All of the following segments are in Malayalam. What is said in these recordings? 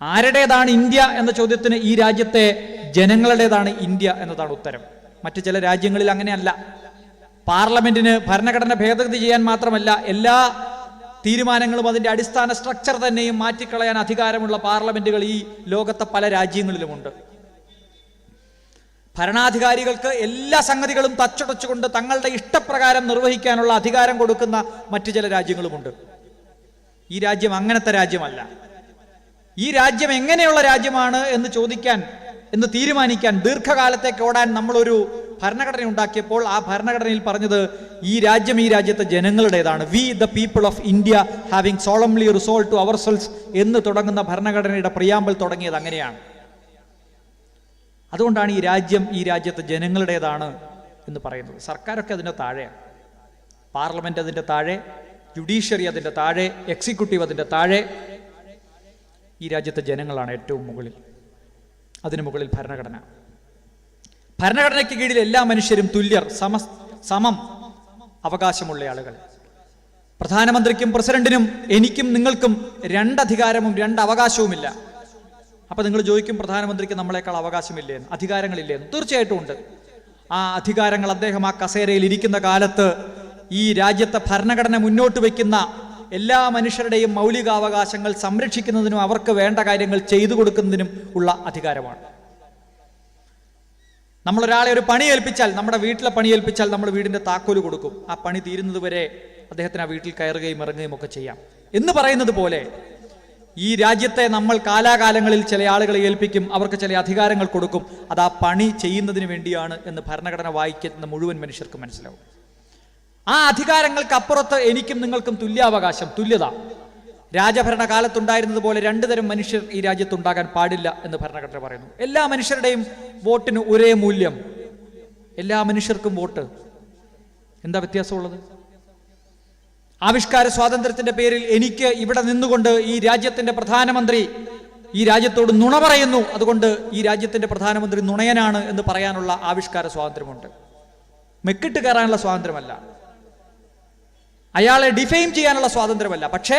ആരുടേതാണ് ഇന്ത്യ എന്ന ചോദ്യത്തിന് ഈ രാജ്യത്തെ ജനങ്ങളുടേതാണ് ഇന്ത്യ എന്നതാണ് ഉത്തരം. മറ്റു ചില രാജ്യങ്ങളിൽ അങ്ങനെയല്ല. പാർലമെന്റിന് ഭരണഘടന ഭേദഗതി ചെയ്യാൻ മാത്രമല്ല, എല്ലാ തീരുമാനങ്ങളും അതിന്റെ അടിസ്ഥാന സ്ട്രക്ചർ തന്നെയും മാറ്റിക്കളയാൻ അധികാരമുള്ള പാർലമെന്റുകൾ ഈ ലോകത്തെ പല രാജ്യങ്ങളിലുമുണ്ട്. ഭരണാധികാരികൾക്ക് എല്ലാ സംഗതികളും തച്ചുടച്ചുകൊണ്ട് തങ്ങളുടെ ഇഷ്ടപ്രകാരം നിർവഹിക്കാനുള്ള അധികാരം കൊടുക്കുന്ന മറ്റു ചില രാജ്യങ്ങളുമുണ്ട്. ഈ രാജ്യം അങ്ങനത്തെ രാജ്യമല്ല. ഈ രാജ്യം എങ്ങനെയുള്ള രാജ്യമാണ് എന്ന് തീരുമാനിക്കാൻ ദീർഘകാലത്തേക്ക് ഓടാൻ നമ്മളൊരു ഭരണഘടന ഉണ്ടാക്കിയപ്പോൾ ആ ഭരണഘടനയിൽ പറഞ്ഞത് ഈ രാജ്യത്തെ ജനങ്ങളുടേതാണ്. We the people of India having solemnly resolve to ourselves എന്ന് തുടങ്ങുന്ന ഭരണഘടനയുടെ പ്രിയാമ്പിൾ തുടങ്ങിയത് അങ്ങനെയാണ്. അതുകൊണ്ടാണ് ഈ രാജ്യത്തെ ജനങ്ങളുടേതാണ് എന്ന് പറയുന്നത്. സർക്കാരൊക്കെ അതിൻ്റെ താഴെയാണ്. പാർലമെന്റ് അതിൻ്റെ താഴെ, ജുഡീഷ്യറി അതിൻ്റെ താഴെ, എക്സിക്യൂട്ടീവ് അതിൻ്റെ താഴെ. ഈ രാജ്യത്തെ ജനങ്ങളാണ് ഏറ്റവും മുകളിൽ. അതിനു മുകളിൽ ഭരണഘടന. ഭരണഘടനയ്ക്ക് കീഴിൽ എല്ലാ മനുഷ്യരും തുല്യർ, സമം അവകാശമുള്ള ആളുകൾ. പ്രധാനമന്ത്രിക്കും പ്രസിഡന്റിനും എനിക്കും നിങ്ങൾക്കും രണ്ടധികാരവും രണ്ടവകാശവുമില്ല. അപ്പൊ നിങ്ങൾ ചോദിക്കും, പ്രധാനമന്ത്രിക്ക് നമ്മളെക്കാൾ അവകാശമില്ലേന്ന്, അധികാരങ്ങളില്ലേന്ന്? തീർച്ചയായിട്ടും ഉണ്ട്. ആ അധികാരങ്ങൾ അദ്ദേഹം ആ കസേരയിൽ ഇരിക്കുന്ന കാലത്ത് ഈ രാജ്യത്തെ ഭരണഘടന മുന്നോട്ട് വയ്ക്കുന്ന എല്ലാ മനുഷ്യരുടെയും മൗലികാവകാശങ്ങൾ സംരക്ഷിക്കുന്നതിനും അവർക്ക് വേണ്ട കാര്യങ്ങൾ ചെയ്തു കൊടുക്കുന്നതിനും ഉള്ള അധികാരമാണ്. നമ്മളൊരാളെ ഒരു പണി ഏൽപ്പിച്ചാൽ, നമ്മുടെ വീട്ടിലെ പണി ഏൽപ്പിച്ചാൽ നമ്മൾ വീടിന്റെ താക്കോല് കൊടുക്കും. ആ പണി തീരുന്നത് വരെ അദ്ദേഹത്തിന് ആ വീട്ടിൽ കയറുകയും ഇറങ്ങുകയും ഒക്കെ ചെയ്യാം എന്ന് പറയുന്നത് പോലെ ഈ രാജ്യത്തെ നമ്മൾ കാലാകാലങ്ങളിൽ ചില ആളുകളെ ഏൽപ്പിക്കും, അവർക്ക് ചില അധികാരങ്ങൾ കൊടുക്കും. അത് ആ പണി ചെയ്യുന്നതിന് വേണ്ടിയാണ് എന്ന് ഭരണഘടന വായിക്കുന്ന മുഴുവൻ മനുഷ്യർക്കും മനസ്സിലാവും. ആ അധികാരങ്ങൾക്ക് അപ്പുറത്ത് എനിക്കും നിങ്ങൾക്കും തുല്യാവകാശം, തുല്യത. രാജഭരണ കാലത്തുണ്ടായിരുന്നത് പോലെ രണ്ടു തരം മനുഷ്യർ ഈ രാജ്യത്തുണ്ടാകാൻ പാടില്ല എന്ന് ഭരണഘടന പറയുന്നു. എല്ലാ മനുഷ്യരുടെയും വോട്ടിന് ഒരേ മൂല്യം, എല്ലാ മനുഷ്യർക്കും വോട്ട്. എന്താ വ്യത്യാസമുള്ളത്? ആവിഷ്കാര സ്വാതന്ത്ര്യത്തിന്റെ പേരിൽ എനിക്ക് ഇവിടെ നിന്നുകൊണ്ട് ഈ രാജ്യത്തിന്റെ പ്രധാനമന്ത്രി ഈ രാജ്യത്തോട് നുണ പറയുന്നു, അതുകൊണ്ട് ഈ രാജ്യത്തിന്റെ പ്രധാനമന്ത്രി നുണയനാണ് എന്ന് പറയാനുള്ള ആവിഷ്കാര സ്വാതന്ത്ര്യമുണ്ട്. മെക്കിട്ട് കയറാനുള്ള സ്വാതന്ത്ര്യമല്ല, അയാളെ ഡിഫെയിം ചെയ്യാനുള്ള സ്വാതന്ത്ര്യമല്ല. പക്ഷേ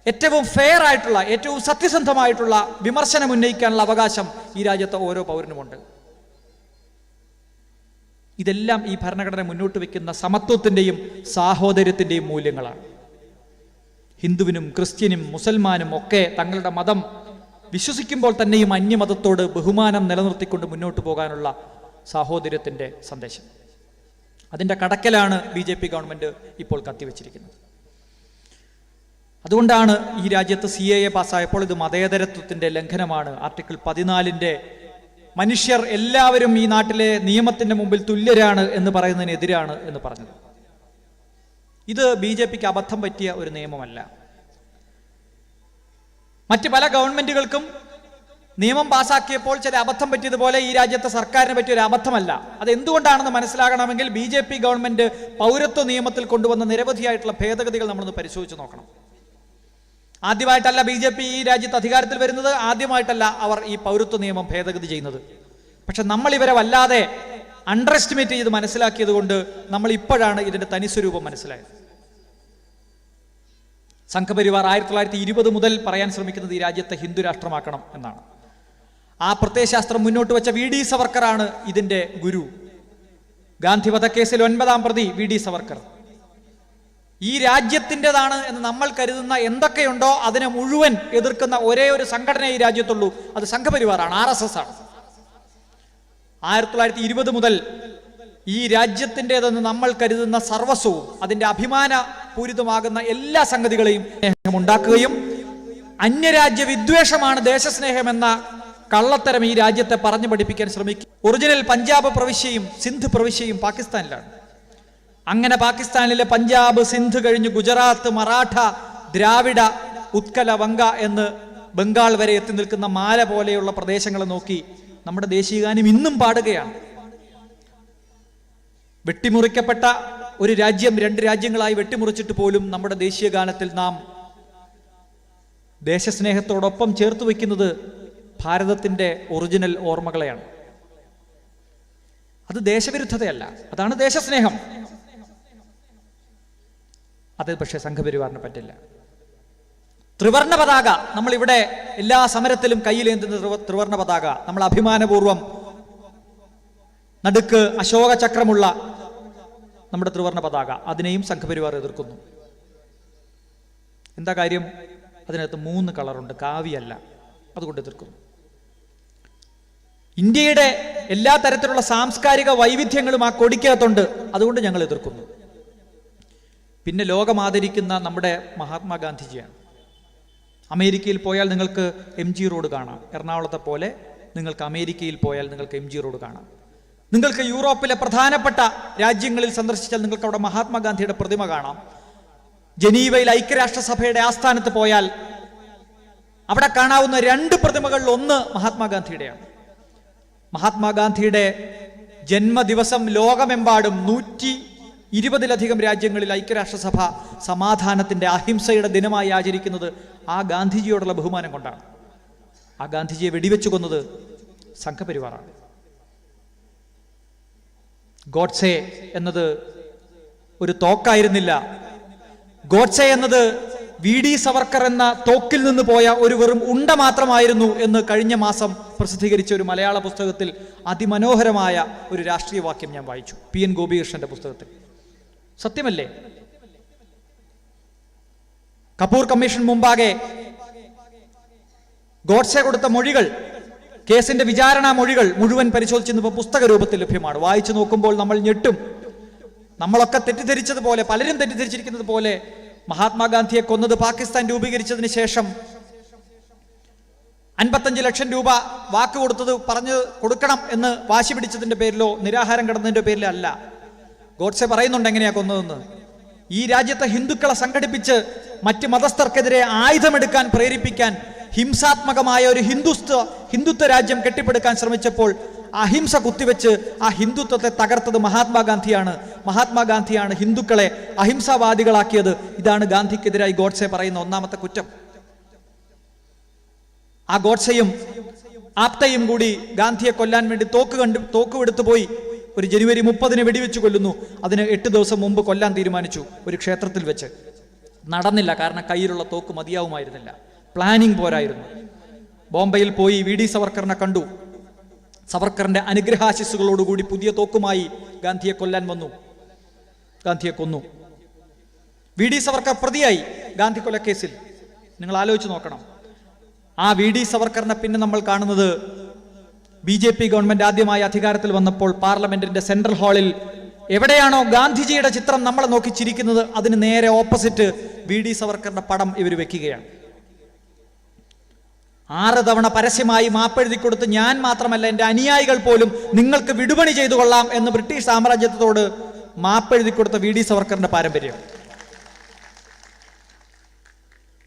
ഏറ്റവും ഫെയർ ആയിട്ടുള്ള, ഏറ്റവും സത്യസന്ധമായിട്ടുള്ള വിമർശനം ഉന്നയിക്കാനുള്ള അവകാശം ഈ രാജ്യത്തെ ഓരോ പൗരനുമുണ്ട്. ഇതെല്ലാം ഈ ഭരണഘടന മുന്നോട്ട് വയ്ക്കുന്ന സമത്വത്തിന്റെയും സാഹോദര്യത്തിന്റെയും മൂല്യങ്ങളാണ്. ഹിന്ദുവിനും ക്രിസ്ത്യനും മുസൽമാനും ഒക്കെ തങ്ങളുടെ മതം വിശ്വസിക്കുമ്പോൾ തന്നെയും അന്യമതത്തോട് ബഹുമാനം നിലനിർത്തിക്കൊണ്ട് മുന്നോട്ട് പോകാനുള്ള സാഹോദര്യത്തിന്റെ സന്ദേശം. അതിന്റെ കടക്കലാണ് BJP ഗവൺമെന്റ് ഇപ്പോൾ കത്തിവെച്ചിരിക്കുന്നത്. അതുകൊണ്ടാണ് ഈ രാജ്യത്ത് CAA പാസ്സായപ്പോൾ ഇത് മതേതരത്വത്തിന്റെ ലംഘനമാണ്, ആർട്ടിക്കിൾ 14 മനുഷ്യർ എല്ലാവരും ഈ നാട്ടിലെ നിയമത്തിന്റെ മുമ്പിൽ തുല്യരാണ് എന്ന് പറയുന്നതിനെതിരാണ് എന്ന് പറഞ്ഞത്. ഇത് BJPക്ക് അബദ്ധം പറ്റിയ ഒരു നിയമമല്ല. മറ്റ് പല ഗവൺമെന്റുകൾക്കും നിയമം പാസാക്കിയപ്പോൾ ചില അബദ്ധം പറ്റിയതുപോലെ ഈ രാജ്യത്തെ സർക്കാരിനെ പറ്റിയ ഒരു അബദ്ധമല്ല. അത് എന്തുകൊണ്ടാണെന്ന് മനസ്സിലാകണമെങ്കിൽ BJP ഗവൺമെന്റ് പൗരത്വ നിയമത്തിൽ കൊണ്ടുവന്ന നിരവധിയായിട്ടുള്ള ഭേദഗതികൾ നമ്മളൊന്ന് പരിശോധിച്ച് നോക്കണം. ആദ്യമായിട്ടല്ല BJP ഈ രാജ്യത്ത് അധികാരത്തിൽ വരുന്നത്, ആദ്യമായിട്ടല്ല അവർ ഈ പൗരത്വ നിയമം ഭേദഗതി ചെയ്യുന്നത്. പക്ഷെ നമ്മൾ ഇവരെ വല്ലാതെ അണ്ടർ എസ്റ്റിമേറ്റ് ചെയ്ത് മനസ്സിലാക്കിയത് കൊണ്ട് നമ്മൾ ഇപ്പോഴാണ് ഇതിന്റെ തനിസ്വരൂപം മനസ്സിലായത്. സംഘപരിവാർ 1920 മുതൽ പറയാൻ ശ്രമിക്കുന്നത് ഈ രാജ്യത്തെ ഹിന്ദു രാഷ്ട്രമാക്കണം എന്നാണ്. ആ പ്രത്യയശാസ്ത്രം മുന്നോട്ട് വെച്ച VD സവർക്കറാണ് ഇതിന്റെ ഗുരു. ഗാന്ധി വധക്കേസിൽ 9ാം പ്രതി VD സവർക്കർ. ഈ രാജ്യത്തിൻ്റെതാണ് എന്ന് നമ്മൾ കരുതുന്ന എന്തൊക്കെയുണ്ടോ അതിനെ മുഴുവൻ എതിർക്കുന്ന ഒരേ ഒരു സംഘടന ഈ രാജ്യത്തുള്ളൂ, അത് സംഘപരിവാറാണ്, RSS ആണ്. 1920 മുതൽ ഈ രാജ്യത്തിൻ്റെതെന്ന് നമ്മൾ കരുതുന്ന സർവസ്വവും അതിന്റെ അഭിമാനപൂരിതമാകുന്ന എല്ലാ സംഗതികളെയും ഉണ്ടാക്കുകയും അന്യരാജ്യ വിദ്വേഷമാണ് ദേശസ്നേഹം എന്ന കള്ളത്തരം ഈ രാജ്യത്തെ പറഞ്ഞു പഠിപ്പിക്കാൻ ശ്രമിക്കും. ഒറിജിനൽ പഞ്ചാബ് പ്രവിശ്യയും സിന്ധ് പ്രവിശ്യയും പാകിസ്ഥാനിലാണ്. അങ്ങനെ പാകിസ്ഥാനിലെ പഞ്ചാബ്, സിന്ധ് കഴിഞ്ഞ് ഗുജറാത്ത്, മറാഠ, ദ്രാവിഡ, ഉത്കല, വംഗ എന്ന് ബംഗാൾ വരെ എത്തി നിൽക്കുന്ന മാല പോലെയുള്ള പ്രദേശങ്ങളെ നോക്കി നമ്മുടെ ദേശീയഗാനം ഇന്നും പാടുകയാണ്. വെട്ടിമുറിക്കപ്പെട്ട ഒരു രാജ്യം 2 രാജ്യങ്ങളായി വെട്ടിമുറിച്ചിട്ട് പോലും നമ്മുടെ ദേശീയഗാനത്തിൽ നാം ദേശസ്നേഹത്തോടൊപ്പം ചേർത്ത് വയ്ക്കുന്നത് ഭാരതത്തിന്റെ ഒറിജിനൽ ഓർമ്മകളെയാണ്. അത് ദേശവിരുദ്ധതയല്ല, അതാണ് ദേശസ്നേഹം. അത് പക്ഷേ സംഘപരിവാറിന് പറ്റില്ല. ത്രിവർണ്ണ പതാക, നമ്മളിവിടെ എല്ലാ സമരത്തിലും കയ്യിലേന്തുന്ന ത്രിവർണ്ണ പതാക, നമ്മൾ അഭിമാനപൂർവം നടുക്ക് അശോക ചക്രമുള്ള നമ്മുടെ ത്രിവർണ്ണ പതാക, അതിനെയും സംഘപരിവാർ എതിർക്കുന്നു. എന്താ കാര്യം? അതിനകത്ത് 3 കളറുണ്ട്, കാവിയല്ല, അതുകൊണ്ട് എതിർക്കുന്നു. ഇന്ത്യയുടെ എല്ലാ തരത്തിലുള്ള സാംസ്കാരിക വൈവിധ്യങ്ങളും ആ കൊടിക്കകത്തുണ്ട്, അതുകൊണ്ട് ഞങ്ങൾ എതിർക്കുന്നു. പിന്നെ ലോകം ആദരിക്കുന്ന നമ്മുടെ മഹാത്മാഗാന്ധിജിയാണ്. അമേരിക്കയിൽ പോയാൽ നിങ്ങൾക്ക് MG റോഡ് കാണാം. എറണാകുളത്തെ പോലെ നിങ്ങൾക്ക് അമേരിക്കയിൽ പോയാൽ നിങ്ങൾക്ക് MG റോഡ് കാണാം. നിങ്ങൾക്ക് യൂറോപ്പിലെ പ്രധാനപ്പെട്ട രാജ്യങ്ങളിൽ സന്ദർശിച്ചാൽ നിങ്ങൾക്ക് അവിടെ മഹാത്മാഗാന്ധിയുടെ പ്രതിമ കാണാം. ജനീവയിൽ ഐക്യരാഷ്ട്രസഭയുടെ ആസ്ഥാനത്ത് പോയാൽ അവിടെ കാണാവുന്ന 2 പ്രതിമകളിൽ ഒന്ന് മഹാത്മാഗാന്ധിയുടെയാണ്. മഹാത്മാഗാന്ധിയുടെ ജന്മദിവസം ലോകമെമ്പാടും 120-ലധികം രാജ്യങ്ങളിൽ ഐക്യരാഷ്ട്രസഭ സമാധാനത്തിന്റെ അഹിംസയുടെ ദിനമായി ആചരിക്കുന്നത് ആ ഗാന്ധിജിയോടുള്ള ബഹുമാനം കൊണ്ടാണ്. ആ ഗാന്ധിജിയെ വെടിവെച്ചു കൊന്നത് സംഘപരിവാറാണ്. ഗോഡ്സെ എന്നത് ഒരു തോക്കായിരുന്നില്ല. ഗോഡ്സെ എന്നത് VD സവർക്കർ എന്ന തോക്കിൽ നിന്ന് പോയ ഒരു വെറും ഉണ്ട മാത്രമായിരുന്നു എന്ന് കഴിഞ്ഞ മാസം പ്രസിദ്ധീകരിച്ച ഒരു മലയാള പുസ്തകത്തിൽ അതിമനോഹരമായ ഒരു രാഷ്ട്രീയ വാക്യം ഞാൻ വായിച്ചു. PN ഗോപികൃഷ്ണന്റെ പുസ്തകത്തിൽ. സത്യമല്ലേ? കപൂർ കമ്മീഷൻ മുമ്പാകെ ഗോഡ്സെ കൊടുത്ത മൊഴികൾ, കേസിന്റെ വിചാരണ മൊഴികൾ മുഴുവൻ പരിശോധിച്ചിരുന്നപ്പോൾ പുസ്തക രൂപത്തിൽ ലഭ്യമാണ്. വായിച്ചു നോക്കുമ്പോൾ നമ്മൾ ഞെട്ടും. നമ്മളൊക്കെ തെറ്റിദ്ധരിച്ചതുപോലെ, പലരും തെറ്റിദ്ധരിച്ചിരിക്കുന്നത് പോലെ, മഹാത്മാഗാന്ധിയെ കൊന്നത് പാകിസ്ഥാൻ രൂപീകരിച്ചതിന് ശേഷം 55 ലക്ഷം രൂപ വാക്ക് കൊടുത്തത് പറഞ്ഞു കൊടുക്കണം എന്ന് വാശി പിടിച്ചതിന്റെ പേരിലോ നിരാഹാരം കിടന്നതിന്റെ പേരിലോ അല്ല. ഗോഡ്സെ പറയുന്നുണ്ട് എങ്ങനെയാ കൊന്നതെന്ന്. ഈ രാജ്യത്തെ ഹിന്ദുക്കളെ സംഘടിപ്പിച്ച് മറ്റ് മതസ്ഥർക്കെതിരെ ആയുധമെടുക്കാൻ പ്രേരിപ്പിക്കാൻ ഹിംസാത്മകമായ ഒരു ഹിന്ദുത്വ രാജ്യം കെട്ടിപ്പടുക്കാൻ ശ്രമിച്ചപ്പോൾ അഹിംസ കുത്തിവെച്ച് ആ ഹിന്ദുത്വത്തെ തകർത്തത് മഹാത്മാഗാന്ധിയാണ്. മഹാത്മാഗാന്ധിയാണ് ഹിന്ദുക്കളെ അഹിംസാവാദികളാക്കിയത്. ഇതാണ് ഗാന്ധിക്കെതിരായി ഗോഡ്സെ പറയുന്ന ഒന്നാമത്തെ കുറ്റം. ആ ഗോഡ്സെയും ആപ്തയും കൂടി ഗാന്ധിയെ കൊല്ലാൻ വേണ്ടി തോക്കെടുത്തു പോയി. ഒരു ജനുവരി 30-ന് വെടിവെച്ച് കൊല്ലുന്നു. അതിന് 8 ദിവസം മുമ്പ് കൊല്ലാൻ തീരുമാനിച്ചു ഒരു ക്ഷേത്രത്തിൽ വെച്ച്. നടന്നില്ല, കാരണം കയ്യിലുള്ള തോക്ക് മതിയാവുമായിരുന്നില്ല. പ്ലാനിങ് പോരായിരുന്നു. ബോംബെയിൽ പോയി VD സവർക്കറിനെ കണ്ടു. സവർക്കറിന്റെ അനുഗ്രഹാശിസ്സുകളോടുകൂടി പുതിയ തോക്കുമായി ഗാന്ധിയെ കൊല്ലാൻ വന്നു. ഗാന്ധിയെ കൊന്നു. VD സവർക്കർ പ്രതിയായി ഗാന്ധി കൊലക്കേസിൽ. നിങ്ങൾ ആലോചിച്ച് നോക്കണം. ആ VD സവർക്കറിനെ പിന്നെ നമ്മൾ കാണുന്നത് BJP ഗവൺമെന്റ് ആദ്യമായി അധികാരത്തിൽ വന്നപ്പോൾ പാർലമെന്റിന്റെ സെൻട്രൽ ഹാളിൽ എവിടെയാണോ ഗാന്ധിജിയുടെ ചിത്രം നമ്മളെ നോക്കി ചിരിക്കുന്നത് അതിന് നേരെ ഓപ്പോസിറ്റ് VD സവർക്കറിന്റെ പടം ഇവർ വെക്കുകയാണ്. 6 തവണ പരസ്യമായി മാപ്പെഴുതി കൊടുത്ത് ഞാൻ മാത്രമല്ല എൻ്റെ അനുയായികൾ പോലും നിങ്ങൾക്ക് വിടുപണി ചെയ്തു കൊള്ളാം എന്ന് ബ്രിട്ടീഷ് സാമ്രാജ്യത്തോട് മാപ്പെഴുതി കൊടുത്ത VD സവർക്കറിന്റെ പാരമ്പര്യം.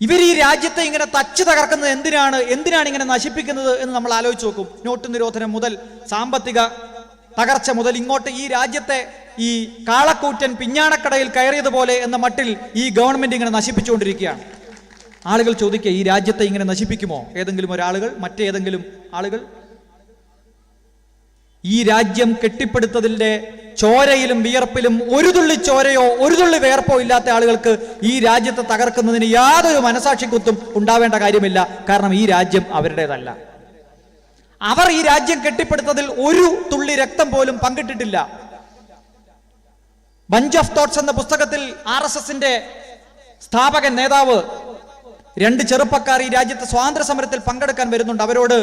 ഇവർ ഈ രാജ്യത്തെ ഇങ്ങനെ തച്ചു തകർക്കുന്നത് എന്തിനാണ് ഇങ്ങനെ നശിപ്പിക്കുന്നത് എന്ന് നമ്മൾ ആലോചിച്ച് നോക്കും. നോട്ട് നിരോധനം മുതൽ സാമ്പത്തിക തകർച്ച മുതൽ ഇങ്ങോട്ട് ഈ രാജ്യത്തെ ഈ കാളക്കൂറ്റൻ പിഞ്ഞാണക്കടയിൽ കയറിയതുപോലെ എന്ന മട്ടിൽ ഈ ഗവൺമെന്റ് ഇങ്ങനെ നശിപ്പിച്ചുകൊണ്ടിരിക്കുകയാണ്. ആളുകൾ ചോദിക്കുക, ഈ രാജ്യത്തെ ഇങ്ങനെ നശിപ്പിക്കുമോ ഏതെങ്കിലും ഒരാളുകൾ, മറ്റേതെങ്കിലും ആളുകൾ? ഈ രാജ്യം കെട്ടിപ്പടുത്തതിന്റെ ചോരയിലും വിയർപ്പിലും ഒരു തുള്ളി ചോരയോ ഒരു തുള്ളി വിയർപ്പോ ഇല്ലാത്ത ആളുകൾക്ക് ഈ രാജ്യത്തെ തകർക്കുന്നതിന് യാതൊരു മനസാക്ഷിക്കുത്തും ഉണ്ടാവേണ്ട കാര്യമില്ല. കാരണം ഈ രാജ്യം അവരുടേതല്ല. അവർ ഈ രാജ്യം കെട്ടിപ്പടുത്തതിൽ ഒരു തുള്ളി രക്തം പോലും പങ്കിട്ടിട്ടില്ല. ബഞ്ച് ഓഫ് തോട്ട്സ് എന്ന പുസ്തകത്തിൽ RSSന്റെ സ്ഥാപകൻ നേതാവ് 2 ചെറുപ്പക്കാർ ഈ രാജ്യത്തെ സ്വാതന്ത്ര്യ സമരത്തിൽ പങ്കെടുക്കാൻ വരുന്നുണ്ട്. അവരോട്